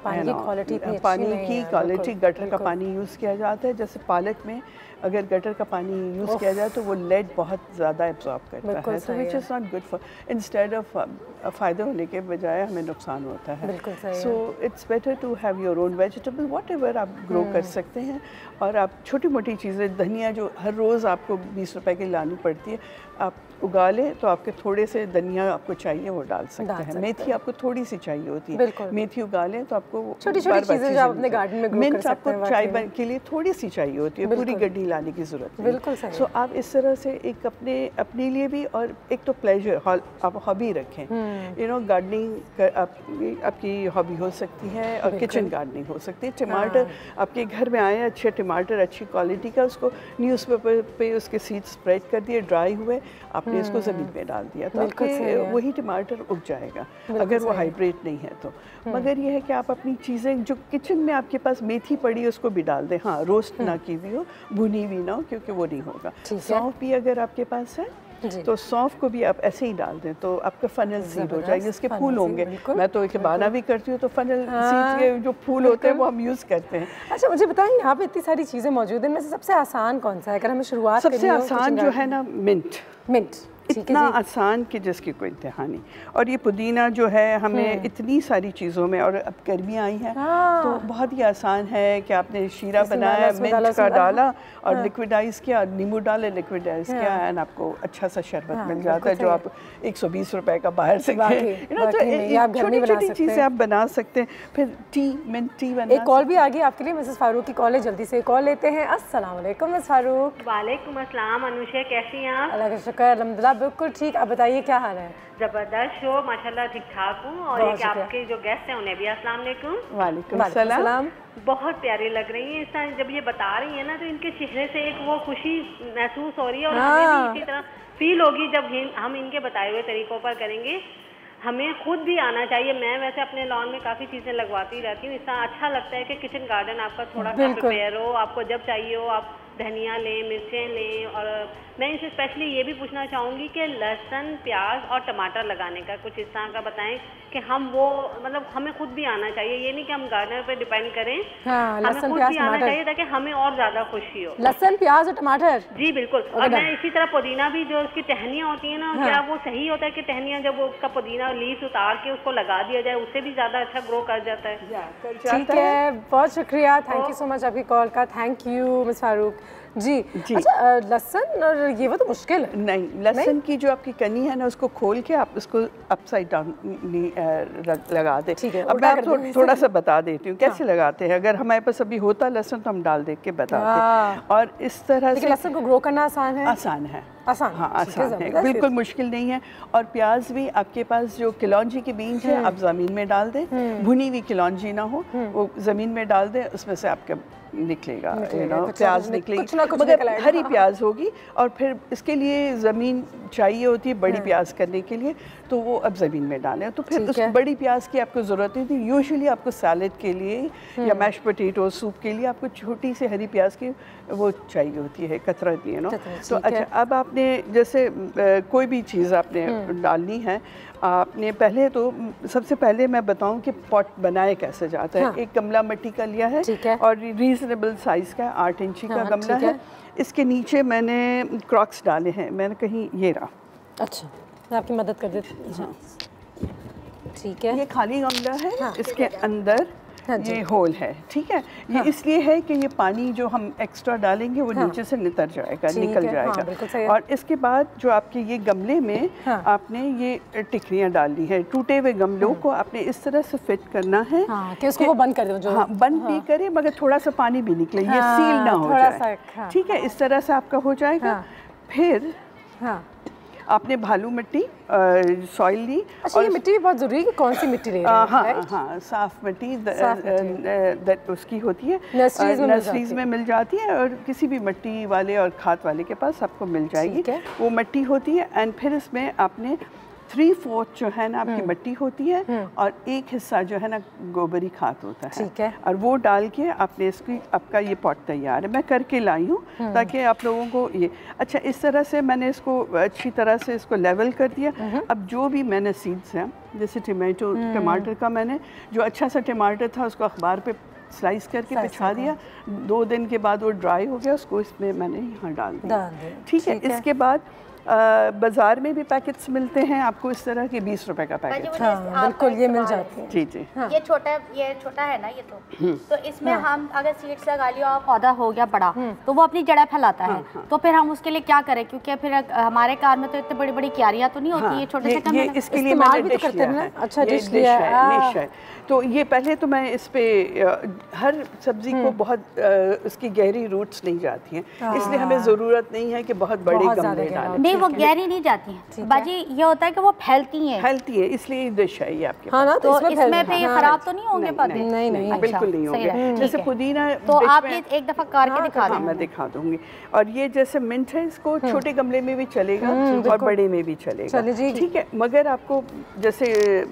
[SPEAKER 10] पानी की क्वालिटी, गटर का पानी यूज़ किया जाता है। जैसे पालक में अगर गटर का पानी यूज़ किया जाए तो वो लेड बहुत ज़्यादा एब्जॉर्ब करता है, तो which is not good for, instead of फ़ायदे होने के बजाय हमें नुकसान होता है। So it's better to have your own vegetable, whatever आप ग्रो कर सकते हैं। और आप छोटी मोटी चीज़ें, धनिया जो हर रोज़ आपको 20 रुपए की लानी पड़ती है, आप उगा लें तो आपके थोड़े से धनिया आपको चाहिए वो डाल सकते हैं। मेथी आपको थोड़ी सी चाहिए होती है, मेथी उगा लें तो आपको
[SPEAKER 2] छोटी छोटी चीज़ें जो आप अपने गार्डन में ग्रो कर सकते हैं।
[SPEAKER 10] मिंट आपको चाय के लिए थोड़ी सी चाहिए होती है, पूरी गड्डी लाने की ज़रूरत नहीं।
[SPEAKER 2] बिल्कुल सही।
[SPEAKER 10] सो आप इस तरह से एक अपने लिए भी, और एक तो प्लेजर आप हॉबी रखें, यू नो गार्डनिंग आपकी हॉबी हो सकती है, और किचन गार्डनिंग हो सकती है। टमाटर आपके घर में आए अच्छे टमाटर, अच्छी क्वालिटी का, उसको न्यूज़पेपर पे उसके सीड स्प्रेड कर दिए, ड्राई हुए, आपने इसको ज़मीन में डाल दिया तो आपके वही टमाटर उग जाएगा, अगर वो हाइब्रिड नहीं है तो। मगर ये है कि आप अपनी चीज़ें जो किचन में आपके पास मेथी पड़ी है उसको भी डाल दें, हाँ रोस्ट ना की हुई हो, भुनी हुई ना हो, क्योंकि वो नहीं होगा। सौंफ भी अगर आपके पास है तो सौंफ को भी आप ऐसे ही डाल दें तो आपका फनल सीड हो जाएगी, उसके फूल होंगे। मैं तो इकबाना भी करती हूँ, तो फनल सीड के जो फूल होते हैं वो हम यूज़ करते हैं।
[SPEAKER 2] अच्छा मुझे बताएं, यहाँ पे इतनी सारी चीज़ें मौजूद हैं, में से सबसे आसान कौन सा है अगर हमें शुरुआत
[SPEAKER 10] सबसे आसान जो है ना मिंट, इतना आसान कि जिसकी कोई इंतहा नहीं। और ये पुदीना जो है हमें इतनी सारी चीज़ों में, और अब गर्मियाँ आई हैं तो बहुत ही आसान है कि आपने शीरा बनाया, मिंट का डाला और लिक्विडाइज किया, नींबू डाले, लिक्विडाइज किया, एंड आपको अच्छा सा शरबत मिल जाता है जो आप 120 रुपए का बाहर से तो छोटी छोटी चीज़ें आप बना सकते हैं। फिर मिंट टी बना।
[SPEAKER 2] एक कॉल भी आ गई आपके लिए, मिसेस फारूक की कॉल है, जल्दी से कॉल लेते हैं। अस्सलाम वालेकुम मिस फारूक।
[SPEAKER 11] वालेकुम अस्सलाम अनुषा, कैसी हैं आप?
[SPEAKER 2] अल्लाह का शुक्र, अल्हम्दुलिल्लाह बिल्कुल ठीक। आप बताइए क्या हाल है?
[SPEAKER 11] जबरदस्त शो, माशाल्लाह ठीक ठाक हूँ। और एक आपके जो गेस्ट हैं उन्हें भी अस्सलाम वालेकुम।
[SPEAKER 10] वालेकुम सलाम।
[SPEAKER 11] बहुत प्यारी लग रही हैं इस टाइम, जब ये बता रही हैं ना तो इनके चेहरे से एक वो खुशी महसूस हो रही है, और हमें भी इसी तरह फील होगी जब हम इनके बताए हुए तरीकों पर करेंगे। हमें खुद भी आना चाहिए। मैं वैसे अपने लॉन में काफ़ी चीज़ें लगवाती रहती हूँ, इससे अच्छा लगता है कि किचन गार्डन आपका थोड़ा सा प्रिपेयर हो, आपको जब चाहिए हो आप धनिया लें, मिर्चें लें। और मैं इसे स्पेशली ये भी पूछना चाहूँगी कि लहसुन, प्याज और टमाटर लगाने का कुछ इस तरह का बताएं कि हम वो मतलब हमें खुद भी आना चाहिए, ये नहीं कि हम गार्डनर पे डिपेंड करें। हमें खुद भी आना चाहिए ताकि हमें और ज़्यादा खुशी हो।
[SPEAKER 2] लहसुन, प्याज और टमाटर,
[SPEAKER 11] जी बिल्कुल। और मैं इसी तरह पुदीना भी, जो उसकी टहनियाँ होती हैं ना, क्या वो सही होता है कि टहनियाँ जब वो उसका पुदीना लीव्स उतार के उसको लगा दिया जाए, उससे भी ज़्यादा अच्छा ग्रो कर जाता है?
[SPEAKER 2] ठीक है, बहुत शुक्रिया, थैंक यू सो मच आपकी कॉल का, थैंक यू मिस फारूक जी। अच्छा लहसुन और ये वो तो मुश्किल है।
[SPEAKER 10] नहीं, लहसुन की जो आपकी कनी है ना उसको खोल के आप उसको अपसाइड डाउन लगा दें। अब मैं आपको थोड़ा सा बता देती हूँ कैसे लगाते हैं। अगर हमारे पास अभी होता लहसुन तो हम डाल दे के बताते। और इस तरह से
[SPEAKER 2] लहसुन को ग्रो करना आसान है?
[SPEAKER 10] आसान है,
[SPEAKER 2] आसान
[SPEAKER 10] है, बिल्कुल मुश्किल नहीं है। और प्याज भी आपके पास जो किलौंजी के बीज है आप ज़मीन में डाल दें, भुनी हुई किलौंजी ना हो, वो ज़मीन में डाल दें, उसमें से आपका निकलेगा प्याज निकलेगी, मगर हरी प्याज होगी। और फिर इसके लिए ज़मीन चाहिए होती है बड़ी प्याज करने के लिए, तो वो अब ज़मीन में डालें। तो फिर उस बड़ी प्याज की आपको ज़रूरत नहीं थी। यूजुअली आपको सैलेड के लिए या मैश पोटैटो सूप के लिए आपको छोटी सी हरी प्याज की वो चाहिए होती है, कतरत नहीं है ना। तो अच्छा, अब आपने जैसे कोई भी चीज़ आपने डालनी है, आपने पहले तो सबसे पहले मैं बताऊं कि पॉट बनाए कैसे जाता है। एक गमला मिट्टी का लिया है और रीज़नेबल साइज़ का 8 इंची का गमला है। इसके नीचे मैंने क्रॉक्स डाले हैं, मैंने कहीं ये रहा।
[SPEAKER 2] अच्छा, मैं आपकी मदद कर देती हूँ। ठीक है,
[SPEAKER 10] ये खाली गमला है, इसके अंदर ये होल है, ठीक है। ये इसलिए है कि ये पानी जो हम एक्स्ट्रा डालेंगे वो नीचे से नितर जाएगा, निकल जाएगा। और इसके बाद जो आपके ये गमले में आपने ये टिकरियाँ डालनी है। टूटे हुए गमलों को आपने इस तरह से फिट करना है
[SPEAKER 2] कि उसको वो बंद कर दो।
[SPEAKER 10] बंद भी करे मगर थोड़ा सा पानी भी निकले, ये सील ना हो जाए, ठीक है। इस तरह से आपका हो जाएगा। फिर आपने भालू मिट्टी सॉइल ली।
[SPEAKER 2] अच्छा, ये मिट्टी भी बहुत ज़रूरी है कि कौन सी मिट्टी ले रहे हैं?
[SPEAKER 10] हाँ, साफ़ मिट्टी उसकी होती है, नर्सरीज में मिल जाती है, और किसी भी मिट्टी वाले और खाद वाले के पास आपको मिल जाएगी, वो मिट्टी होती है। एंड फिर इसमें आपने 3/4 जो है ना आपकी मिट्टी होती है, और 1 हिस्सा जो है ना गोबरी खाद होता है,
[SPEAKER 2] ठीक है।
[SPEAKER 10] और वो डाल के आपने इसकी आपका ये पॉट तैयार है। मैं करके लाई हूँ ताकि आप लोगों को ये अच्छा इस तरह से मैंने इसको अच्छी तरह से इसको लेवल कर दिया। अब जो भी मैंने सीड्स हैं, जैसे टमाटर का मैंने जो अच्छा सा टमाटर था उसको अखबार पे स्लाइस करके बिछा दिया, 2 दिन के बाद वो ड्राई हो गया, उसको इसमें मैंने यहाँ डाल दिया, ठीक है। इसके बाद बाजार में भी पैकेट्स मिलते हैं आपको इस तरह के 20 रुपए का पैकेट।
[SPEAKER 2] हाँ, बिल्कुल ये मिल जाते हैं।
[SPEAKER 10] जी जी।
[SPEAKER 4] हाँ। ये छोटा है ना ये तो इसमें हम अगर सीड्स लगा लियो और पौधा हो गया बड़ा तो वो अपनी जड़ें फैलाता है। तो फिर हम उसके लिए क्या करें, क्योंकि फिर हमारे कार में तो इतने बड़ी बड़ी क्यारियां तो नहीं होती, ये छोटे से
[SPEAKER 10] ये इसके लिए मैंने डिश लिया है। अच्छा डिश है। तो ये पहले तो मैं इस पे हर सब्जी को बहुत उसकी गहरी रूट्स नहीं जाती हैं, इसलिए हमें ज़रूरत नहीं है कि बहुत बड़े गमले डालें।
[SPEAKER 4] नहीं वो गहरी नहीं जाती हैं बाजी, ये होता है कि वो फैलती हैं।
[SPEAKER 10] इसलिए डिश है ये आपके
[SPEAKER 2] हाँ ना,
[SPEAKER 4] तो इसमें फिर खराब तो नहीं होंगे पौधे?
[SPEAKER 10] नहीं बिल्कुल नहीं होंगे। जैसे पुदीना
[SPEAKER 4] तो आप ये एक दफ़ा करके दिखा दें।
[SPEAKER 10] मैं दिखा दूंगी। और ये जैसे मिंट है, इसको छोटे गमले में भी चलेगा और बड़े में भी चलेगा, ठीक है। मगर आपको जैसे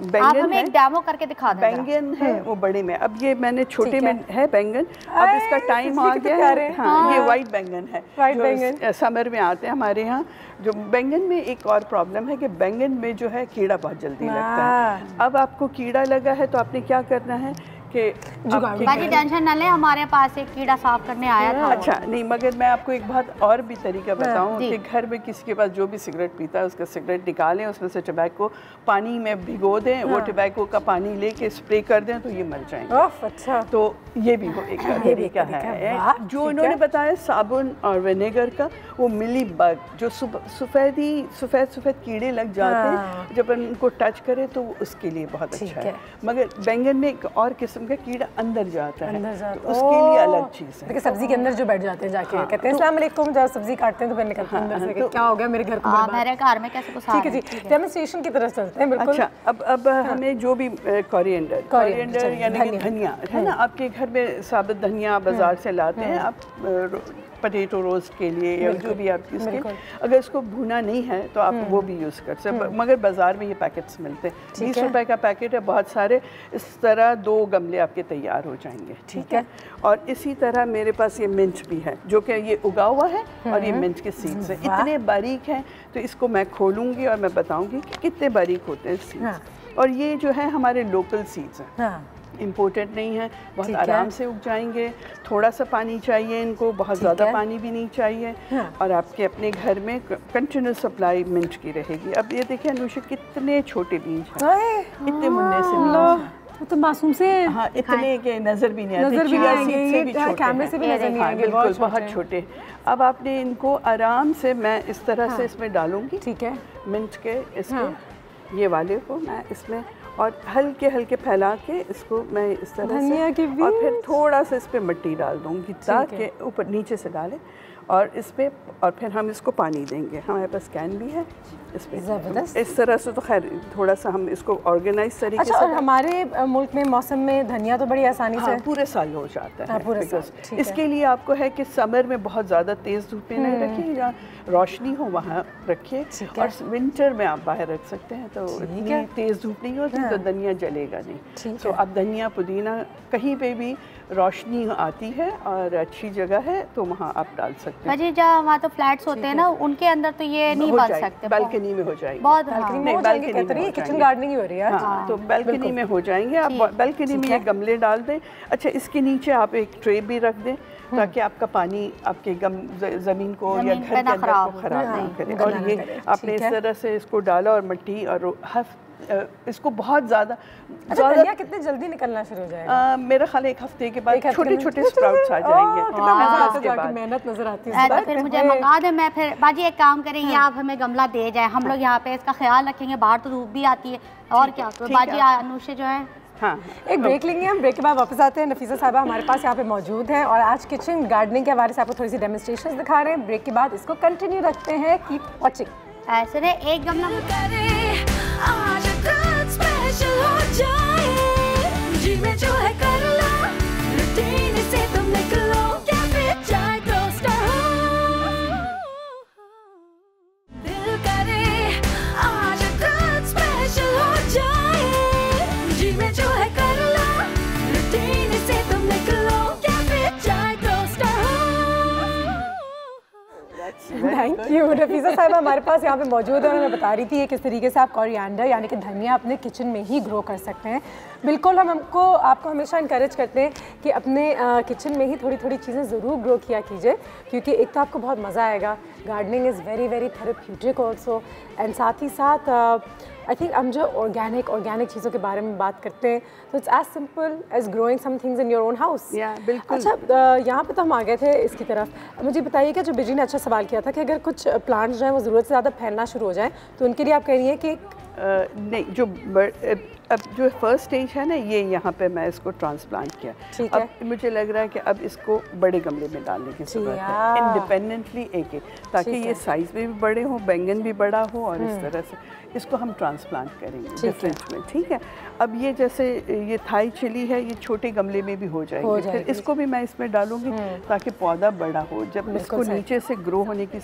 [SPEAKER 10] बैंगन है,
[SPEAKER 4] एक डेमो करके दिखा दें।
[SPEAKER 10] बैंगन है वो बड़े में, अब ये मैंने छोटे में है बैंगन, अब इसका टाइम आ गया है। हाँ, ये वाइट बैंगन है, वाइट बैंगन समर में आते हैं हमारे यहाँ। जो बैंगन में एक और प्रॉब्लम है कि बैंगन में जो है कीड़ा बहुत जल्दी लगता है। अब आपको कीड़ा लगा है तो आपने क्या करना है कि
[SPEAKER 4] बाजी टेंशन न लें, हमारे पास एक कीड़ा साफ करने आया था।
[SPEAKER 10] अच्छा नहीं, मगर मैं आपको एक बात और भी तरीका बताऊं कि घर में किसी के पास जो भी सिगरेट पीता है उसका सिगरेट निकालें, उसमें से टबैको पानी में भिगो दें, वो टबैको का पानी लेके स्प्रे कर दें तो ये मर जाएंगे।
[SPEAKER 2] अच्छा,
[SPEAKER 10] तो ये भी एक तरीका है। जो इन्होंने बताया साबुन और विनेगर का, वो मिली बग जो सफ़ेद कीड़े लग जाते हैं जब उनको टच करें तो उसके लिए बहुत अच्छा है। मगर बैंगन में एक और किस्म का कीड़ा अंदर जाता है, तो उसके लिए अलग चीज़ है।
[SPEAKER 2] देखिए सब्जी के अंदर जो बैठ जाते हैं जाके, कहते हैं अस्सलाम वालेकुम, जब सब्जी काटते हैं तो फिर निकलते हैं अंदर से क्या हो गया मेरे घर को बर्बाद।
[SPEAKER 4] मेरे घर में कैसे कुछ
[SPEAKER 2] ठीक है जी, डेमोंस्ट्रेशन की तरफ चलते हैं। बिल्कुल।
[SPEAKER 10] अच्छा, अब हमें जो भी कोरिएंडर यानी कि धनिया है ना, आपके घर में साबुत धनिया बाजार से लाते हैं आप पोटैटो रोस्ट के लिए या जो भी आप इसके, अगर इसको भुना नहीं है तो आप वो भी यूज़ कर सकते हैं। मगर बाज़ार में ये पैकेट्स मिलते हैं, 20 रुपए का पैकेट है, बहुत सारे। इस तरह 2 गमले आपके तैयार हो जाएंगे, ठीक है। और इसी तरह मेरे पास ये मिंच भी है जो कि ये उगा हुआ है और ये मिंच के सीड्स हैं, इतने बारीक हैं। तो इसको मैं खोलूँगी और मैं बताऊँगी कि कितने बारीक होते हैं सीड्स। और ये जो है हमारे लोकल सीड्स हैं, इम्पोर्टेड नहीं है, बहुत आराम से उग जाएंगे। थोड़ा सा पानी चाहिए इनको, बहुत ज़्यादा पानी भी नहीं चाहिए। और आपके अपने घर में कंटिन्यूस सप्लाई मिंट की रहेगी। अब ये देखिए अनुषा, कितने छोटे बीज हैं, इतने मुन्ने से बीज,
[SPEAKER 2] तो मासूम से
[SPEAKER 10] इतने के नज़र भी नहीं आते,
[SPEAKER 2] कैमरे से भी नजर नहीं आएंगे,
[SPEAKER 10] बिल्कुल बहुत छोटे। अब आपने इनको आराम से, मैं इस तरह से इसमें डालूंगी, ठीक है, मिंट के इसको ये वाले को मैं इसमें और हल्के हल्के फैला के इसको मैं इस तरह से, और फिर थोड़ा सा इस पर मिट्टी डाल दूँगी ताकि ऊपर नीचे से डालें और इस पर, और फिर हम इसको पानी देंगे। हमारे पास कैन भी है इस पर, ज़बरदस्त। इस तरह से तो खैर थोड़ा सा हम इसको ऑर्गेनाइज तरीके से।
[SPEAKER 2] और हमारे मुल्क में मौसम में धनिया तो बड़ी आसानी से
[SPEAKER 10] पूरे साल हो जाता है।
[SPEAKER 2] पूरे साल,
[SPEAKER 10] इसके लिए आपको है कि समर में बहुत ज़्यादा तेज़ धूप में नहीं रखिए, जहाँ रोशनी हो वहाँ रखिए, और विंटर में आप बाहर रख सकते हैं तो इतनी तेज़ धूप नहीं होती तो धनिया जलेगा नहीं। तो आप धनिया पुदीना कहीं पे भी रोशनी आती है और अच्छी जगह है तो वहाँ आप डाल सकते हैं।
[SPEAKER 4] जहाँ वहाँ तो फ्लैट्स होते हैं ना, उनके अंदर तो ये नहीं बन सकते,
[SPEAKER 10] बालकनी में हो जाएगी।
[SPEAKER 4] बहुत
[SPEAKER 2] किचन गार्डनिंग ही हो रही है,
[SPEAKER 10] तो बालकनी में हो जाएंगे। आप बालकनी में ये गमले डाल दें। अच्छा, इसके नीचे आप एक ट्रे भी रख दें ताकि आपका पानी आपके ज़मीन को या घर के अंदर को ख़राब नहीं करे। और ये आपने इस तरह से इसको डाला और मिट्टी और इसको बहुत ज़्यादा
[SPEAKER 2] धनिया कितने जल्दी निकलना शुरू हो जाएगा?
[SPEAKER 10] मेरा ख्याल 1 हफ्ते के बाद छोटे छोटे स्प्राउट्स आ जाएंगे।
[SPEAKER 2] मेहनत नजर आती है।
[SPEAKER 4] तो फिर मुझे मंगा दे, मैं फिर बाजी एक काम करेंगे, आप हमें गमला दे जाए, हम लोग यहाँ पे इसका ख्याल रखेंगे। बाहर तो धूप भी आती है और क्या, तो बाजी अनुषा जो है
[SPEAKER 2] एक ब्रेक लेंगे हम, ब्रेक के बाद वापस आते हैं। नफीसा साहिबा हमारे पास यहाँ पे मौजूद हैं और आज किचन गार्डनिंग के हवाले से आपको थोड़ी सी डेमोंस्ट्रेशन दिखा रहे हैं। ब्रेक के बाद इसको कंटिन्यू रखते हैं, कीप वाचिंग।
[SPEAKER 4] ऐसे ने एक गमला
[SPEAKER 1] आज कुछ स्पेशल हो जाए, जी में जो है कर लो, रूटीन से तुम निकलो, कैफे चाय टोस्टर हो, दिल करे आज कुछ स्पेशल हो जाए, जी में जो है कर लो, रूटीन से तुम निकलो, कैफे चाय टोस्टर हो।
[SPEAKER 2] Thank you. नफीसा साहिबा हमारे पास यहाँ पे मौजूद है और मैं बता रही थी किस तरीके से आप कोरिएंडर यानी कि धनिया अपने किचन में ही ग्रो कर सकते हैं। बिल्कुल, हम आपको हमेशा इनकरेज करते हैं कि अपने किचन में ही थोड़ी थोड़ी चीज़ें ज़रूर ग्रो किया कीजिए, क्योंकि एक तो आपको बहुत मज़ा आएगा, gardening is very very therapeutic also, and साथ ही साथ आई थिंक हम जो ऑर्गेनिक चीज़ों के बारे में बात करते हैं तो it's as simple as growing some things in your own house.
[SPEAKER 10] बिल्कुल।
[SPEAKER 2] अच्छा, यहाँ पे तो हम आ गए थे इसकी तरफ। मुझे बताइए कि जो बिजी ने अच्छा सवाल किया था कि अगर कुछ प्लांट्स जो हैं वो ज़रूरत से ज़्यादा फैलना शुरू हो जाएँ तो उनके लिए आप कह रही हैं कि
[SPEAKER 10] नहीं, जो अब जो फर्स्ट स्टेज है ना, ये यहाँ पे मैं इसको ट्रांसप्लांट किया। अब मुझे लग रहा है कि अब इसको बड़े गमले में डालने की ज़रूरत है, इंडिपेंडेंटली एक, ताकि ये साइज़ में भी बड़े हों, बैंगन भी बड़ा हो, और इस तरह से इसको हम ट्रांसप्लांट करेंगे डिफरेंट में। ठीक है, अब ये जैसे ये थाई चिली है, ये छोटे गमले में भी हो जाएगी, फिर इसको भी मैं इसमें डालूंगी ताकि पौधा बड़ा हो। जब इसको नीचे से ग्रो होने की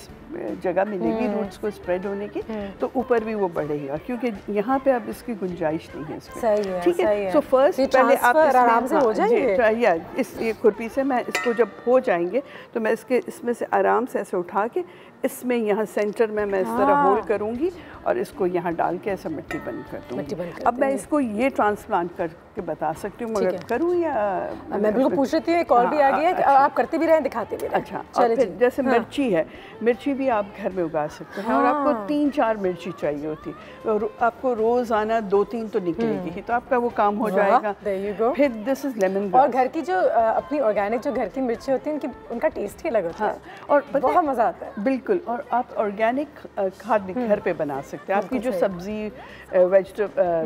[SPEAKER 10] जगह मिलेगी, रूट्स को स्प्रेड होने की, तो ऊपर भी वो बढ़ेगा, क्योंकि यहाँ पे अब इसकी गुंजाइश नहीं है इसमें। ठीक है, सो फर्स्ट पहले आप
[SPEAKER 2] आराम से हो जाएंगे,
[SPEAKER 10] या इस ये खुरपी से मैं इसको जब हो जाएंगे तो मैं इसमें से आराम से ऐसे उठा के इसमें यहाँ सेंटर में मैं इस तरह होल करूँगी और इसको यहाँ डाल के ऐसा मिट्टी बंद कर दूँगी। अब मैं इसको ये ट्रांसप्लांट करके बता सकती हूँ, मगर करूँ या
[SPEAKER 2] मैं बिल्कुल पूछ रही थी, एक और भी आ गई है, आप करते भी रहें, दिखाते भी रहें।
[SPEAKER 10] अच्छा, और फिर जैसे मिर्ची है, मिर्ची भी आप घर में उगा सकते हैं, और आपको 3-4 मिर्ची चाहिए होती, और आपको रोज़ाना 2-3 तो निकलेगी ही, तो आपका वो काम हो जाएगा। फिर दिस इज लेमन ग्रास।
[SPEAKER 2] और घर की जो अपनी ऑर्गेनिक जो घर की मिर्ची होती है, उनका टेस्ट ही अलग होता है,
[SPEAKER 10] और
[SPEAKER 2] बहुत मज़ा आता है।
[SPEAKER 10] बिल्कुल, और आप ऑर्गेनिक खाद भी घर पे बना सकते हैं। आपकी जो सब्जी,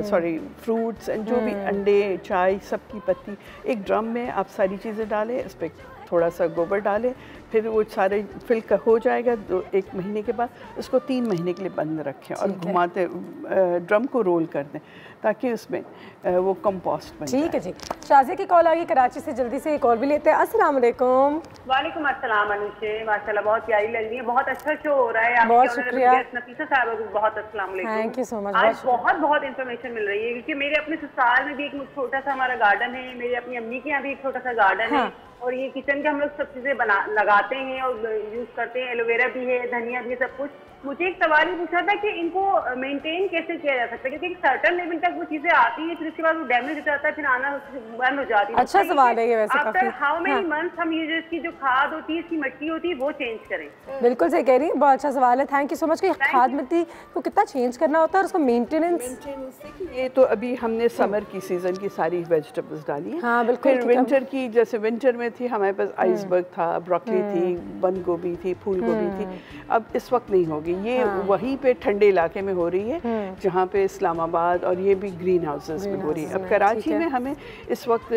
[SPEAKER 10] सॉरी फ्रूट्स एंड जो भी अंडे, चाय, सबकी पत्ती, एक ड्रम में आप सारी चीज़ें डालें, इस पर थोड़ा सा गोबर डालें, फिर वो सारे फिल हो जाएगा। 1 महीने के बाद उसको 3 महीने के लिए बंद रखें और घुमाते ड्रम को रोल कर दें ताकि उसमें वो कंपोस्ट बने।
[SPEAKER 2] ठीक है जी, शाज़िया की कॉल आ गई कराची से, जल्दी से ये कॉल भी लेते हैं। अस्सलाम वालेकुम।
[SPEAKER 12] वालेकुम अस्सलाम अनुषे, माशाल्लाह बहुत प्यारी लग रही है, बहुत अच्छा शो हो रहा है।
[SPEAKER 2] बहुत शुक्रिया
[SPEAKER 12] नफीसा साहब को बहुत अस्सलाम वालेकुम।
[SPEAKER 2] Thank you so much.
[SPEAKER 12] आज बहुत इन्फॉर्मेशन मिल रही है, क्योंकि मेरे अपने ससुराल में भी एक छोटा सा हमारा गार्डन है, मेरी अपनी अम्मी के यहाँ भी एक छोटा सा गार्डन है, और ये किचन के हम लोग सब चीजें लगाते हैं और यूज करते हैं। एलोवेरा भी है, धनिया भी है, सब कुछ। मुझे एक सवाल ही पूछा था कि इनको मेंटेन कैसे किया जा सकता है, क्योंकि एक सर्टेन लेवल तक वो चीजें आती है, फिर उसके बाद वो डैमेज हो जाता है, फिर आना बंद हो जाती है।
[SPEAKER 2] अच्छा सवाल है ये वैसे।
[SPEAKER 12] आफ्टर हाउ मेनी मंथ्स हम ये इसकी जो खाद होती है, इसकी मिट्टी होती है, वो चेंज करें?
[SPEAKER 2] बिल्कुल सही कह रही है, बहुत अच्छा सवाल है, थैंक यू सो मच। कि खाद मिट्टी को कितना चेंज करना होता है और उसको मेंटेनेंस।
[SPEAKER 10] ये तो अभी हमने समर की सीजन की सारी वेजिटेबल्स डाली है।
[SPEAKER 2] हाँ बिल्कुल।
[SPEAKER 10] फिर विंटर की, जैसे विंटर में थी हमारे पास आइसबर्ग था, ब्रोकली थी, बंद गोभी थी, फूल गोभी थी। अब इस वक्त नहीं होगी, ये वहीं पे ठंडे इलाके में हो रही है जहाँ पे इस्लामाबाद और ये भी ग्रीन हाउसेस में हो रही है। अब कराची में हमें इस वक्त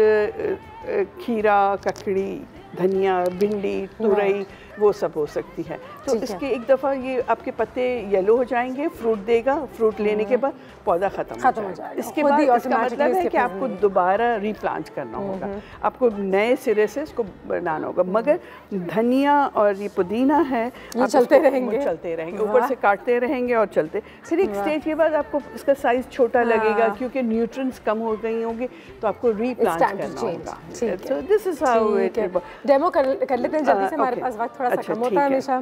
[SPEAKER 10] खीरा, ककड़ी, धनिया, भिंडी, तुरई वो सब हो सकती है। तो इसके एक दफ़ा ये आपके पत्ते येलो हो जाएंगे, फ्रूट देगा, फ्रूट लेने के बाद पौधा ख़त्म हो जाएगा। इसके बाद इसका मतलब है कि आपको दोबारा रीप्लांट करना होगा, आपको नए सिरे से इसको बनाना होगा। मगर धनिया और ये पुदीना है,
[SPEAKER 2] ये चलते रहेंगे,
[SPEAKER 10] ऊपर से काटते रहेंगे और चलते। फिर एक स्टेज के बाद आपको इसका साइज छोटा लगेगा, क्योंकि न्यूट्रिएंट्स कम हो गई होंगी, तो आपको रीप्लांट करना होगा। So this is how it.
[SPEAKER 2] Demo कर लेते हैं जल्दी से, हमारे पास वक्त थोड़ा सा कम होता है हमेशा।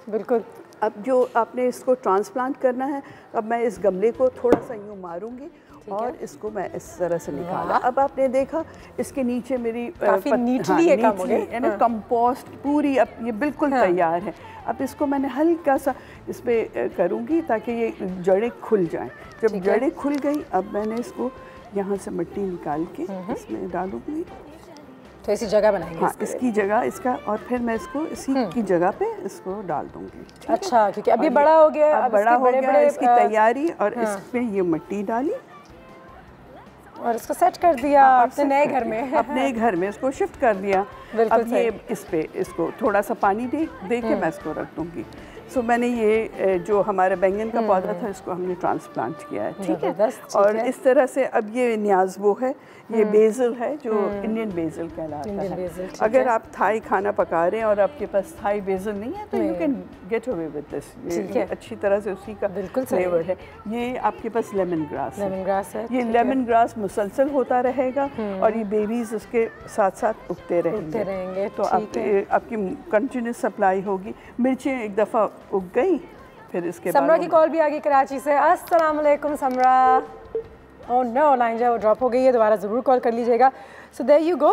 [SPEAKER 2] बिल्कुल।
[SPEAKER 10] अब जो आपने इसको ट्रांसप्लांट करना है, अब मैं इस गमले को थोड़ा सा यूँ मारूंगी और इसको मैं इस तरह से निकाला। अब आपने देखा इसके नीचे मेरी
[SPEAKER 2] नीटली
[SPEAKER 10] कंपोस्ट पूरी अब ये बिल्कुल तैयार है। अब इसको मैंने हल्का सा इस पर करूँगी ताकि ये जड़ें खुल जाएं। जब जड़ें खुल गई, अब मैंने इसको यहाँ से मिट्टी निकाल के इसमें डालूंगी,
[SPEAKER 2] तो ऐसी जगह बनाएंगे।
[SPEAKER 10] हाँ, इसकी जगह इसका, और फिर मैं इसको इसी की जगह पे इसको डाल दूंगी।
[SPEAKER 2] अच्छा, क्योंकि अभी बड़ा हो गया,
[SPEAKER 10] अब बड़ा हो गया इसकी तैयारी, और इसमें ये मिट्टी डाली
[SPEAKER 2] और इसको सेट कर दिया अपने नए घर में।
[SPEAKER 10] अपने घर में इसको शिफ्ट कर दिया। अब ये इस पे इसको थोड़ा सा पानी दे के मैं इसको रख दूंगी। सो मैंने ये जो हमारा बैंगन का पौधा था, इसको हमने ट्रांसप्लांट किया है। ठीक है, और इस तरह से अब ये न्याज़वो है, ये बेज़ल है जो इंडियन बेज़ल कहलाता है। अगर आप थाई खाना पका रहे हैं और आपके पास थाई बेज़ल नहीं है, तो you can get away with this. ये अच्छी तरह से उसी का फ्लेवर है। ये आपके पास लेमन ग्रास है। ये लेमन ग्रास मुसलसल होता रहेगा और ये बेबीज उसके साथ साथ उगते रहेंगे। तो आपकी कंटिन्यूस सप्लाई होगी। मिर्चें एक दफ़ा उग गई, फिर इसके बाद
[SPEAKER 2] समरा की कॉल भी आ गई कराची से। अस्सलाम वालेकुम समरा। ओह नो, लाइन जो ड्रॉप हो गई है, दोबारा ज़रूर कॉल कर लीजिएगा। So there you go,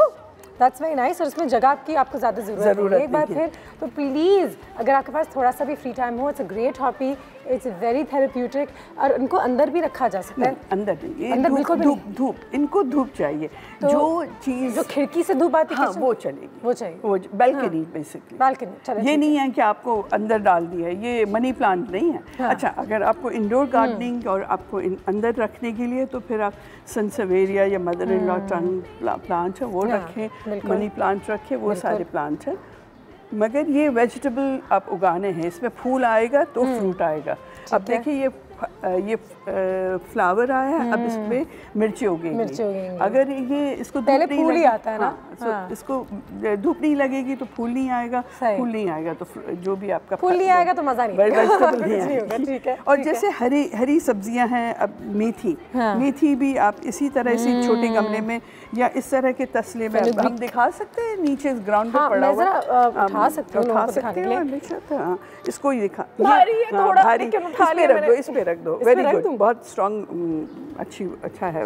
[SPEAKER 2] that's very nice. और इसमें जगह की आपको ज़्यादा ज़रूरत है एक बार फिर, तो प्लीज़ अगर आपके पास थोड़ा सा भी फ्री टाइम हो, it's a great hobby, it's very therapeutic. और इनको अंदर भी रखा जा सकता है?
[SPEAKER 10] अंदर नहीं,
[SPEAKER 2] अंदर बिल्कुल
[SPEAKER 10] धूप, इनको धूप चाहिए। तो जो चीज़
[SPEAKER 2] जो खिड़की से धूप आती है
[SPEAKER 10] वो चलेगी,
[SPEAKER 2] वो चाहिए,
[SPEAKER 10] वो बालकनी बेसिकली।
[SPEAKER 2] बालकनी, चलो
[SPEAKER 10] ये नहीं है कि आपको अंदर डाल दिया है, ये मनी प्लांट नहीं है। अच्छा, अगर आपको इंडोर गार्डनिंग और आपको अंदर रखने के लिए तो फिर आप सनसवेरिया या mother in law tongue plant है वो रखें, मनी प्लांट रखें, वो सारे प्लांट हैं। मगर ये वेजिटेबल आप उगाने हैं, इसमें फूल आएगा तो फ्रूट आएगा। अब देखिए ये फ्लावर आया है, अब इसमें मिर्ची उगेगी। अगर ये इसको
[SPEAKER 2] पहले फूल ही आता है ना,
[SPEAKER 10] इसको धूप नहीं लगेगी तो फूल नहीं आएगा, फूल नहीं आएगा तो जो भी आपका
[SPEAKER 2] फूल नहीं आएगा तो मजा नहीं
[SPEAKER 10] वेजिटेबल नहीं आएगा। और जैसे हरी सब्जियां हैं, अब मेथी भी आप इसी तरह से छोटे गमले में या इस तरह के तसले में हम दिखा सकते हैं, नीचे ग्राउंड पे पड़ा हुआ
[SPEAKER 2] उठा सकते
[SPEAKER 10] हैं। इसको ही दिखा, इस पे रख दो, वेरी गुड, बहुत स्ट्रॉन्ग, अच्छा है।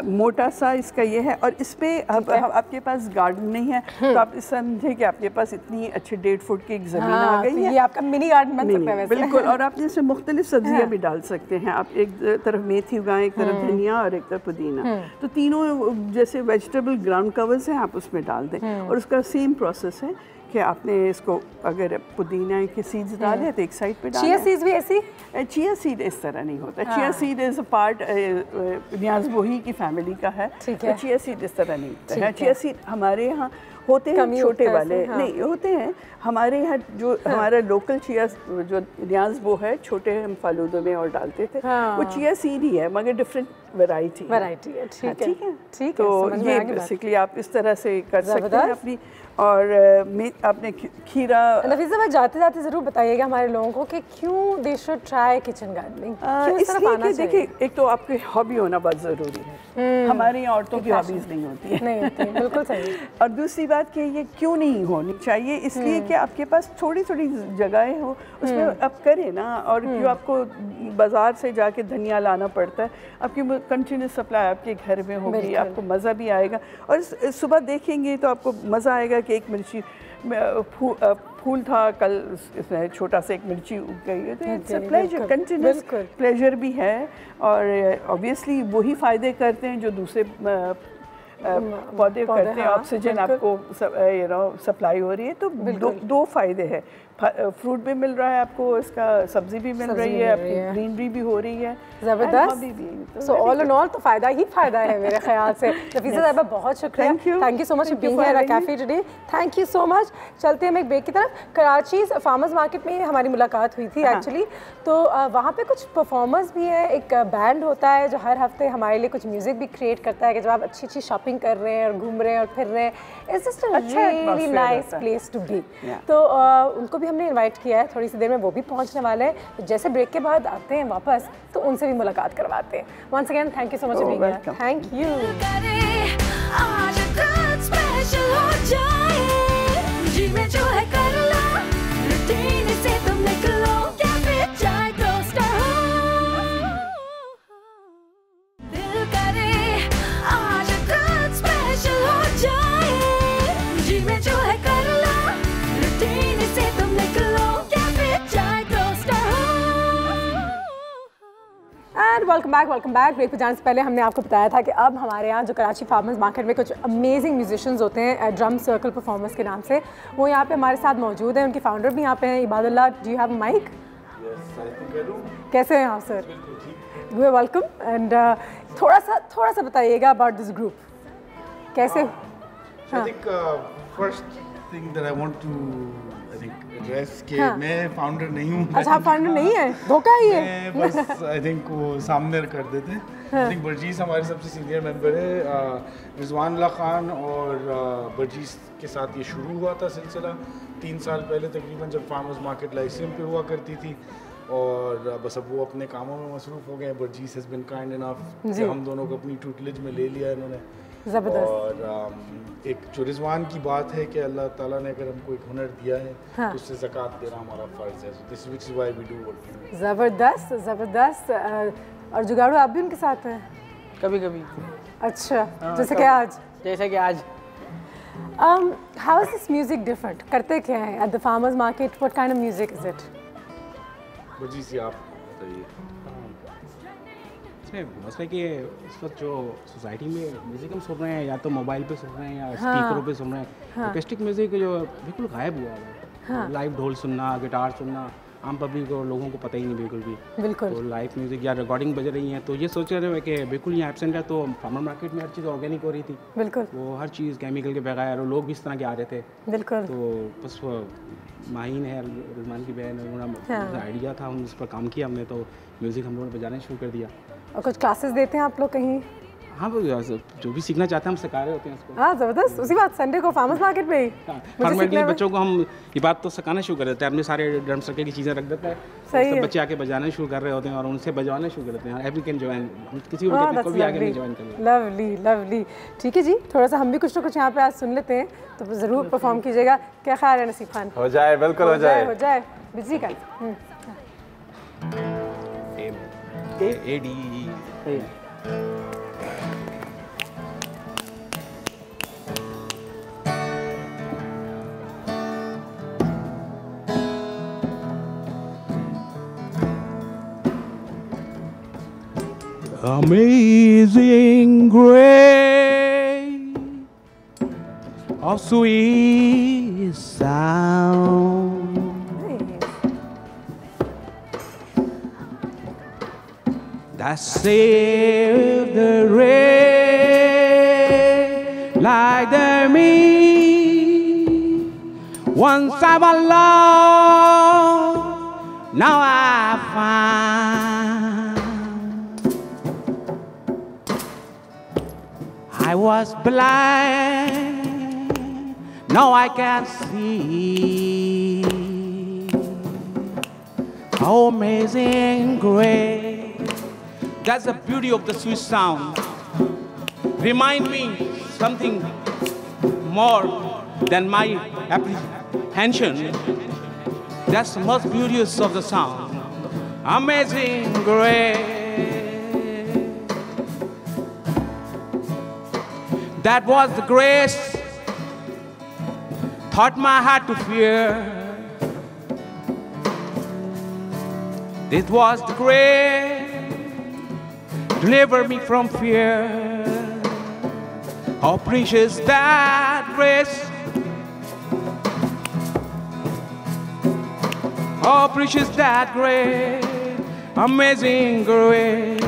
[SPEAKER 10] मोटा सा इसका ये है। और इस पे अब आपके पास गार्डन नहीं है तो आप इस समझे कि आपके पास इतनी अच्छी 1.5 फुट की एक ज़मीन आ गई है,
[SPEAKER 2] ये आपका मिनी गार्डन बन सकता है वैसे।
[SPEAKER 10] बिल्कुल। और आप इसमें मुख्तलिफ सब्जियां भी डाल सकते हैं। आप एक तरफ मेथी उगाएं, एक तरफ धनिया और एक तरफ पुदीना, तो तीनों जैसे वेजिटेबल ग्राउंड कवर्स हैं आप उसमें डाल दें। और उसका सेम प्रोसेस है कि आपने इसको अगर पुदीना के सीड्स डाले तो एक साइड पे डालें।
[SPEAKER 2] चिया सीड्स भी ऐसी?
[SPEAKER 10] चिया सीड इस तरह नहीं होता। Chia seed is a part न्याज़बोही की फैमिली का है, तो चिया सीड इस तरह नहीं होता है। चिया सीड हमारे यहाँ होते हैं छोटे वाले, नहीं होते हैं हमारे यहाँ जो हमारा लोकल चिया जो न्याज़बो है, छोटे हम फालूदों में और डालते थे, वो चिया सीड ही है मगर डिफरेंट वैरायटी
[SPEAKER 2] है। ठीक है।
[SPEAKER 10] तो ये बेसिकली आप इस तरह से कर सकते हैं अपनी। और आपने खीरा।
[SPEAKER 2] नफीसा भाई जाते जाते ज़रूर बताइएगा हमारे लोगों को कि क्यों they should try kitchen gardening.
[SPEAKER 10] इसलिए कि देखिए, एक तो आपकी हॉबी होना बहुत ज़रूरी है, हमारी औरतों की हॉबीज़ नहीं होती है।
[SPEAKER 2] बिल्कुल सही।
[SPEAKER 10] और दूसरी बात कि ये क्यों नहीं होनी चाहिए, इसलिए कि आपके पास थोड़ी थोड़ी जगहें हो, उसमें आप करें ना। और क्यों आपको बाज़ार से जाके धनिया लाना पड़ता है, आपकी कंटिन्यूस सप्लाई आपके घर में होगी, आपको मज़ा भी आएगा। और सुबह देखेंगे तो आपको मज़ा आएगा कि एक मिर्ची फूल था कल, इसमें छोटा सा एक मिर्ची उग गई है, तो इट्स प्लेजर, कंटिन्यूस प्लेजर भी है। और ऑब्वियसली वही फ़ायदे करते हैं जो दूसरे पौधे करते हैं। ऑक्सीजन आपको सप्लाई हो रही है, तो दो फ़ायदे हैं, फ्रूट भी मिल रहा है आपको, इसका सब्जी भी मिल रही है, आपकी ग्रीनरी भी हो रही है,
[SPEAKER 2] ज़बरदस्त। सो ऑल इन ऑल तो फ़ायदा ही फ़ायदा है मेरे ख्याल से। नफीसा साहिबा बहुत शुक्रिया, thank you so much for being here eight cafe today, thank you so much. चलते हैं हम एक ब्रेक की तरफ। कराची फार्मर्स मार्केट में हमारी मुलाकात हुई थी एक्चुअली, तो वहाँ पे कुछ परफॉर्मर्स भी है, एक बैंड होता है जो हर हफ्ते हमारे लिए कुछ म्यूज़िक भी क्रिएट करता है कि जब आप अच्छी अच्छी शॉपिंग कर रहे हैं और घूम रहे हैं और फिर रहे हैं, it's just a really nice place to be. तो उनको भी हमने इनवाइट किया है, थोड़ी सी देर में वो भी पहुंचने वाले हैं। तो जैसे ब्रेक के बाद आते हैं वापस तो उनसे भी मुलाकात करवाते हैं। Once again thank you so much for being here, thank you. Welcome back. Break पे जाने से पहले हमने आपको बताया था कि अब हमारे यहाँ जो कराची फार्मर्स मार्केट में कुछ अमेजिंग म्यूजिशियंस होते हैं ड्रम सर्कल परफॉर्मर्स के नाम से, वो यहाँ पे हमारे साथ मौजूद हैं। उनके फाउंडर भी यहाँ पे हैं, Ibadullah. Do you have mic? कैसे हैं आप sir? You are welcome. And थोड़ा सा बताइएगा अबाउट दिस ग्रुप, कैसे?
[SPEAKER 13] I think first thing that I want to address कि मैं फाउंडर नहीं हूँ।
[SPEAKER 2] अच्छा, आप फाउंडर नहीं है? धोखा ही है।
[SPEAKER 13] बस आई थिंक वो सामने कर देते हैं। आई थिंक बर्जीस हमारे सबसे सीनियर मेंबर है। रिजवान अल्लाह खान और बर्जीस के साथ ये शुरू हुआ था सिलसिला 3 साल पहले तकरीबन, जब फार्मर्स मार्केट लाइसियम पे हुआ करती थी। और बस अब वो अपने कामों में मसरूफ़ हो गए। Verghese has been kind enough कि हम दोनों को अपनी ट्यूटलेज में ले लिया इन्होंने। और एक जो रिजवान की बात है कि अल्लाह ताला ने अगर हमको एक हुनर दिया है तो उससे ज़कात देना हमारा फ़र्ज़ है। This which is why we do what we do.
[SPEAKER 2] ज़बरदस्त। और जुगाड़ू आप भी उनके साथ हैं?
[SPEAKER 9] कभी कभी।
[SPEAKER 2] अच्छा, जैसे कि आज?
[SPEAKER 9] जैसे कि आज
[SPEAKER 2] How is this music different? करते क्या हैं at the farmers market? What kind of music is it?
[SPEAKER 13] बजी सी आप बताइए।
[SPEAKER 14] इसमें मसला कि इस वक्त जो सोसाइटी में म्यूज़िक हम सुन रहे हैं या तो मोबाइल पे सुन रहे हैं या स्पीकरों पे सुन रहे हैं, एक्वेस्टिक म्यूज़िक जो बिल्कुल गायब हुआ है। लाइव ढोल सुनना, गिटार सुनना आम पब्लिक और लोगों को पता ही नहीं बिल्कुल भी।
[SPEAKER 2] बिल्कुल।
[SPEAKER 14] तो लाइव म्यूज़िक या रिकॉर्डिंग बज रही हैं तो ये सोच रहे हैं कि बिल्कुल यहाँ एब्सेंट है। तो फार्मर मार्केट में हर चीज़ ऑर्गेनिक हो रही थी। बिल्कुल। वो हर चीज़ केमिकल के बगैर और लोग भी इस तरह के आ रहे थे। बिल्कुल। तो बस माहीन है, रुजमान की बहन, उन्होंने आइडिया था, उस पर काम किया हमने, तो म्यूज़िक हम लोगों ने बजाना शुरू कर दिया।
[SPEAKER 2] और कुछ क्लासेस देते हैं आप लोग कहीं?
[SPEAKER 14] हाँ, जो भी सीखना चाहते हैं हम सिखा रहे होते हैं उसको।
[SPEAKER 2] हाँ, ज़बरदस्त। उसी बात संडे को फार्मर्स मार्केट में ही
[SPEAKER 14] फार्मर बच्चों को हम ये बात तो सिखाना शुरू कर देते हैं। अपने सारे ड्रम सर्कल की चीज़ें रख देते हैं, सब बच्चे आके बजाना शुरू कर रहे होते हैं और उनसे बजवाना शुरू कर देते हैं। एवरी कैन जॉइन, हम किसी को भी आगे नहीं जॉइन करेंगे।
[SPEAKER 2] Lovely lovely. ठीक है जी, थोड़ा सा हम भी कुछ ना कुछ यहाँ पे आज सुन लेते हैं, तो ज़रूर परफॉर्म कीजिएगा। क्या ख्याल है नसीब खान?
[SPEAKER 5] हो जाए, बिल्कुल हो जाए,
[SPEAKER 2] हो जाए। बिजी का
[SPEAKER 14] Amazing grace, how sweet sound that saved the wretch like me. Once I was lost, now I find. I was blind, now I can see. How amazing grace. That's the beauty of the sweet sound. Remind me something more than my apprehension. That's the most beauteous of the sound. Amazing grace. That was the grace, taught my heart to fear. This was the grace, deliver me from fear. How precious that grace, how precious that grace, amazing grace.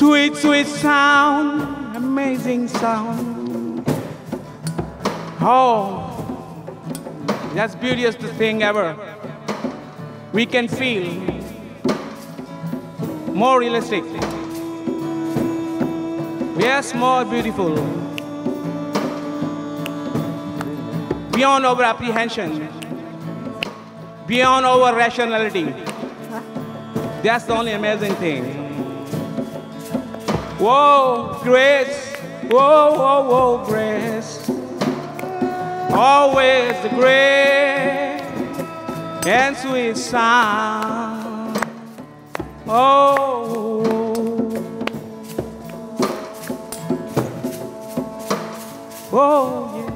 [SPEAKER 14] Sweet, sweet sound, amazing sound. Oh, that's the beautiest thing ever. We can feel more realistic. Yes, more beautiful. Beyond our apprehension, beyond our rationality. That's the only amazing thing. Whoa, grace, whoa, whoa, whoa, grace. Always the great and sweet sound. Oh, oh, yeah.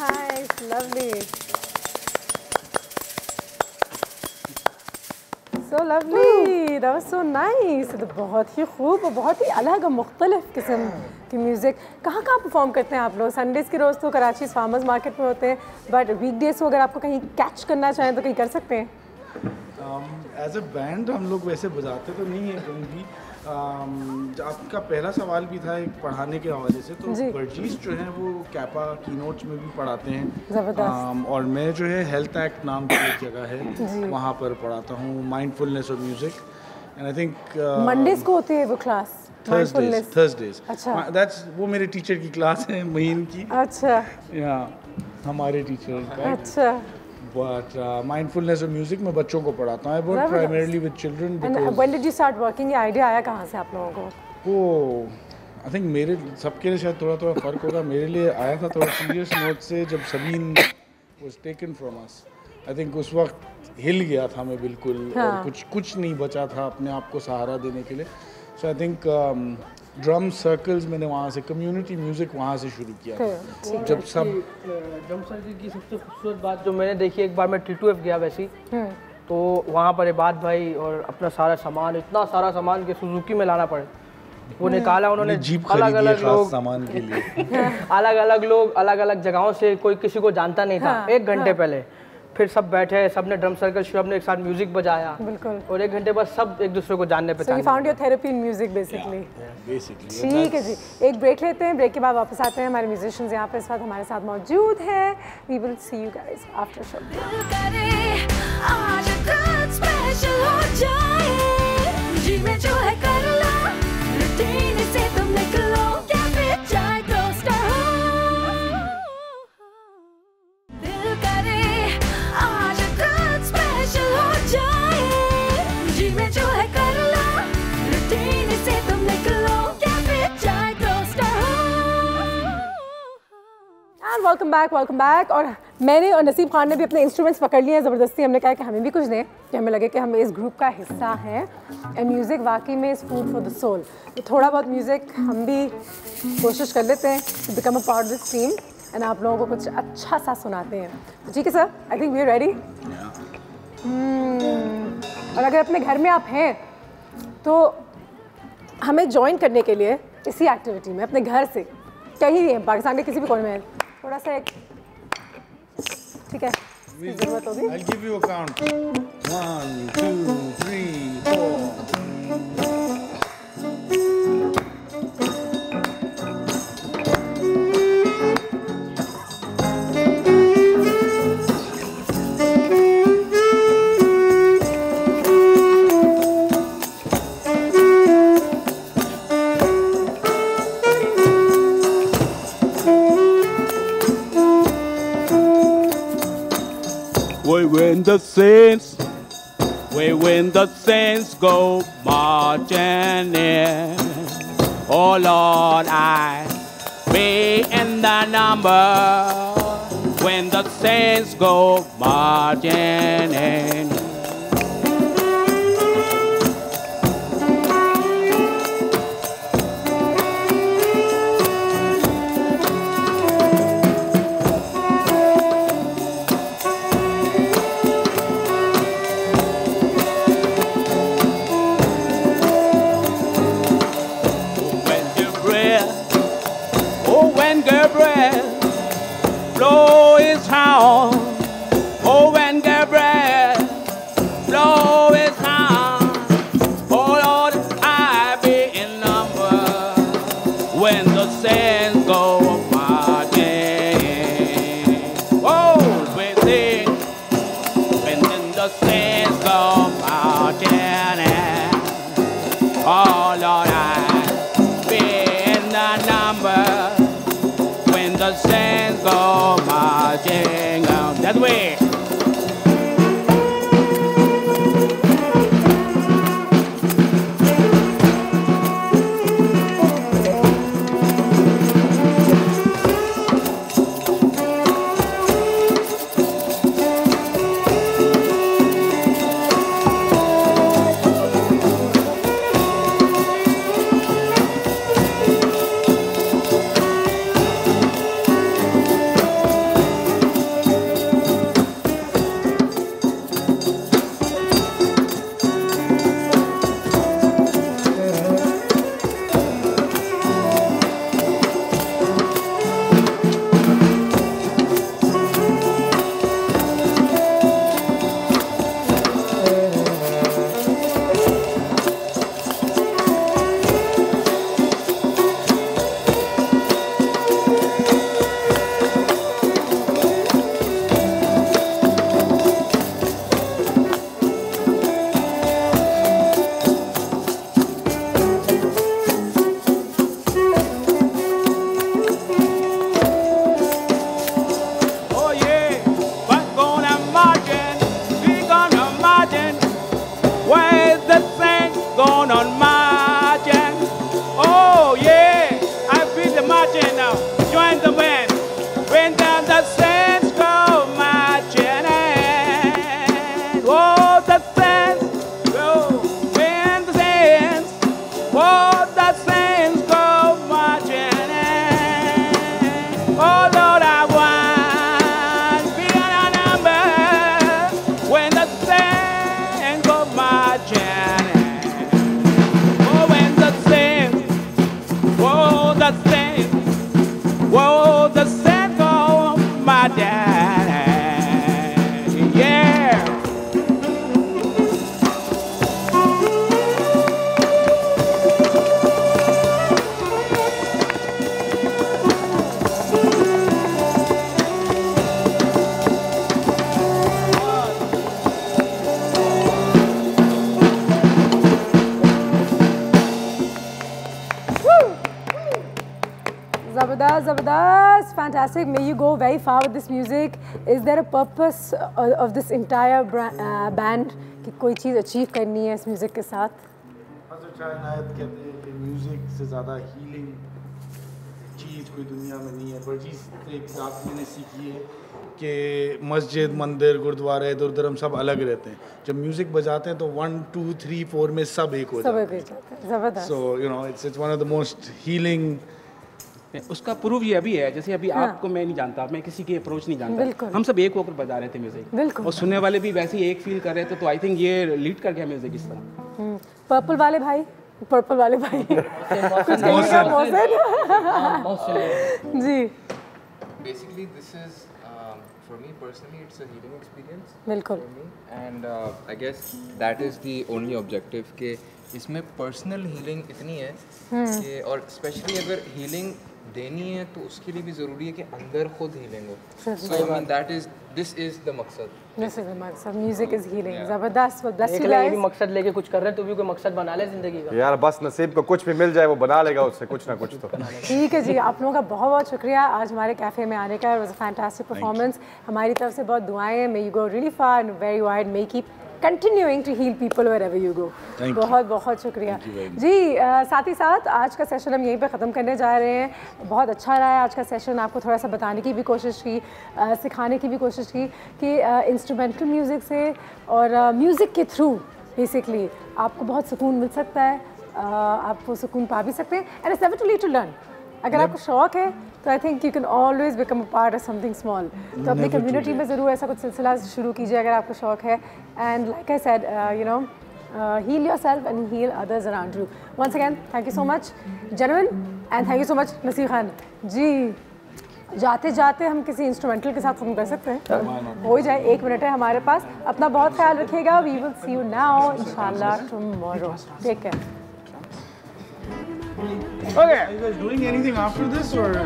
[SPEAKER 2] Nice, lovely. So lovely. That was so nice. तो बहुत ही खूब और बहुत ही अलग और मुख्तलिफ किस्म की म्यूज़िक। कहाँ परफॉर्म करते हैं आप लोग? संडेज़ के रोज़ तो कराची फार्मर्स मार्केट में होते हैं, बट वीकडेज को अगर आपको कहीं कैच करना चाहें तो कहीं कर सकते हैं?
[SPEAKER 13] एज अ बैंड हम लोग वैसे बजाते तो नहीं है कहीं भी। आपका पहला सवाल भी था एक पढ़ाने के हवाले से, तो वर्जीज जो है वो कैपा कीनोट्स में भी पढ़ाते हैं। और मैं जो है हेल्थ एक्ट नाम की एक जगह है वहाँ पर पढ़ाता हूँ mindfulness of music. And I think
[SPEAKER 2] Mondays को होती है वो क्लास?
[SPEAKER 13] थर्सडेज।
[SPEAKER 2] अच्छा,
[SPEAKER 13] दैट्स वो मेरे टीचर की क्लास है महीन की।
[SPEAKER 2] अच्छा,
[SPEAKER 13] या हमारे टीचर का।
[SPEAKER 2] अच्छा।
[SPEAKER 13] But mindfulness of music मैं बच्चों को पढ़ाता हूँ। I work primarily with children.
[SPEAKER 2] And when did you start working? ये idea आया कहाँ से आप लोगों को?
[SPEAKER 13] वो आई थिंक मेरे सबके लिए शायद थोड़ा थोड़ा फ़र्क होगा। मेरे लिए आया था थोड़ा सीरियस नोट से जब Sameen was taken from us. I think उस वक्त हिल गया था मैं बिल्कुल, और कुछ नहीं बचा था अपने आप को सहारा देने के लिए। सो आई थिंक ड्रम सर्कल्स मैंने वहाँ से, कम्युनिटी म्यूज़िक वहाँ से शुरू किया था। जब सब
[SPEAKER 9] ड्रम सर्कल की सबसे खूबसूरत बात जो मैंने देखी, एक बार मैं T2F गया वैसी, तो वहाँ पर इबाद भाई और अपना सारा सामान, इतना सारा सामान के सुजुकी में लाना पड़े, वो निकाला उन्होंने। अलग अलग लोग सामान के लिए अलग अलग लोग अलग अलग जगहों से, कोई किसी को जानता नहीं था। 1 घंटे पहले फिर सब बैठे, सबने ड्रम सर्कल शुरू, हमने एक साथ म्यूजिक बजाया, और 1 घंटे बाद सब एक दूसरे को जानने पे।
[SPEAKER 2] So you found your therapy in music basically. ठीक है जी, एक ब्रेक लेते हैं, ब्रेक के बाद वापस आते हैं। हमारे म्यूजिशियंस यहाँ पे इस वक्त हमारे साथ मौजूद हैं। We will see you guys after show. आज कुछ स्पेशल हो जाए, जी में जो है कर लो, रूटीन से तुम निकलो, क्या फिर चाहे दोस्त हो, दिल करे आज कुछ स्पेशल हो जाए, जी में जो है कर लो, रूटीन से तुम निकलो, क्या फिर चाहे दोस्त हो। And welcome back. और मैंने और नसीब खान ने भी अपने इंस्ट्रूमेंट्स पकड़ लिए हैं ज़बरदस्ती। हमने कहा कि हमें भी कुछ दें, कि हमें लगे कि हम इस ग्रुप का हिस्सा हैं। एंड म्यूज़िक वाकई में is food for the soul. तो थोड़ा बहुत म्यूज़िक हम भी कोशिश कर लेते हैं to become a part of this team, and आप लोगों को कुछ अच्छा सा सुनाते हैं। तो ठीक है sir, I think we are ready. और अगर अपने घर में आप हैं तो हमें ज्वाइन करने के लिए इसी एक्टिविटी में अपने घर से कहीं पाकिस्तान के किसी भी कोने में थोड़ा सा एक, ठीक है, जरूरत होगी।
[SPEAKER 13] I'll give you a count. 1, 2, 3, 4.
[SPEAKER 15] When the saints go marching in, oh Lord, I be in the number. When the saints go marching in. Blow his horn, oh when Gabriel blow his horn, oh Lord, I be in number. When the saints go marching, oh when the saints go marching, oh Lord, I be in the number. The saints go marching out that way.
[SPEAKER 2] ज़बरदस्त ज़बरदस्त, fantastic. May you go very far with this music. Is there a purpose of this entire band कि कोई चीज़ achieve करनी है इस music के साथ?
[SPEAKER 13] हज़रत शाह इनायत कहते हैं कि म्यूज़िक से ज़्यादा हीलिंग चीज़ कोई दुनिया में नहीं है. बर्जीस से एक बात मैंने सीखी है कि मस्जिद, मंदिर, गुरुद्वारा, इधर उधर हम सब अलग रहते हैं. जब म्यूज़िक बजाते हैं तो 1 2 3 4 में सब एक हो जाते हैं.
[SPEAKER 2] ज़बरदस्त.
[SPEAKER 13] So you know it's one of the most healing.
[SPEAKER 14] उसका प्रूफ ये अभी है, जैसे अभी आपको मैं नहीं जानता, मैं किसी की अप्रोच नहीं जानता, हम सब एक होकर बजा रहे थे म्यूजिक, और सुनने वाले भी वैसे ही एक फील कर रहे थे. तो आई थिंक ये लीड कर गया म्यूजिक इस तरह.
[SPEAKER 2] पर्पल वाले भाई जी.
[SPEAKER 16] Basically this is for me personally it's a healing experience.
[SPEAKER 2] बिल्कुल.
[SPEAKER 16] And I guess that is the only objective कि इसमें पर्सनल हीलिंग इतनी है कि, और स्पेशली अगर हीलिंग देनी है तो उसके लिए भी ज़रूरी है कि अंदर खुद हीलिंग हो. So I mean that is this is the मकसद.
[SPEAKER 2] This is the मकसद. Music is healing. ज़बरदस्त.
[SPEAKER 9] bless you guys. मकसद लेके कुछ कर रहे तो भी कोई मकसद बना ले जिंदगी का.
[SPEAKER 5] यार बस नसीब को कुछ भी मिल जाए वो बना लेगा उससे कुछ ना कुछ तो.
[SPEAKER 2] ठीक है जी, आप लोगों का बहुत बहुत शुक्रिया आज हमारे कैफ़े में आने का. It was a fantastic performance. हमारी तरफ से बहुत दुआएं हैं. May you go really far and very wide. May keep continuing to heal people wherever you go. बहुत बहुत शुक्रिया जी. साथ ही साथ आज का सेशन हम यहीं पे ख़त्म करने जा रहे हैं. बहुत अच्छा रहा है आज का सेशन. आपको थोड़ा सा बताने की भी कोशिश की, सिखाने की भी कोशिश की कि इंस्ट्रूमेंटल म्यूज़िक से और म्यूज़िक के थ्रू बेसिकली आपको बहुत सुकून मिल सकता है. आप वो सुकून पा भी सकते हैं. And it's never too late to learn. अगर आपको शौक है तो I think you can always become a part of something small. तो अपनी कम्युनिटी में ज़रूर ऐसा कुछ सिलसिला शुरू कीजिए अगर आपको शौक है. And like I said you know heal yourself and heal others around you. Once again, thank you so much, gentlemen, and thank you so much, Naseer Khan ji. जाते जाते हम किसी इंस्ट्रूमेंटल के साथ ख़त्म कर सकते हैं. हो ही जाए, 1 मिनट है हमारे पास. अपना बहुत ख्याल रखिएगा. We will see you now, inshallah, tomorrow. Take care.
[SPEAKER 13] Okay. Are you guys doing anything after this or?
[SPEAKER 2] No,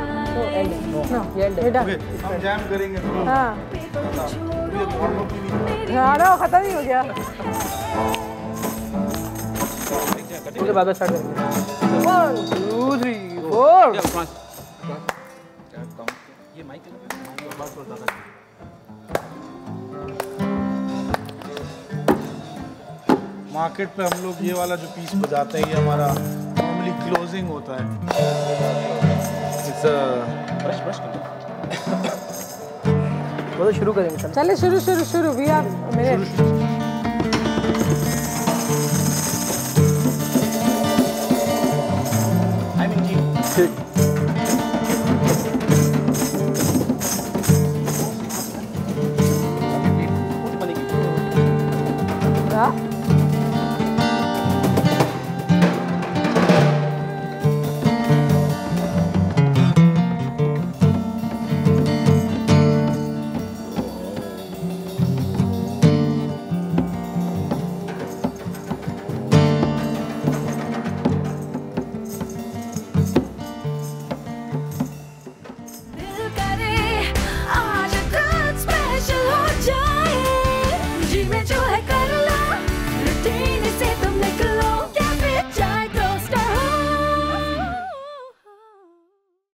[SPEAKER 2] ending. No, we're done.
[SPEAKER 13] Okay, हम jam करेंगे थोड़ा.
[SPEAKER 2] हाँ. हाँ, ख़त्म ही हो गया.
[SPEAKER 9] उसके बाद स्टार्ट करेंगे. 1 2 3 4.
[SPEAKER 14] ये माइक बात करता था.
[SPEAKER 13] मार्केट पे हम लोग ये वाला जो पीस बजाते हैं ये हमारा नॉर्मली क्लोजिंग होता है.
[SPEAKER 9] ब्रश वो तो शुरू करेंगे.
[SPEAKER 2] चले शुरू भी आप मेरे
[SPEAKER 14] ठीक.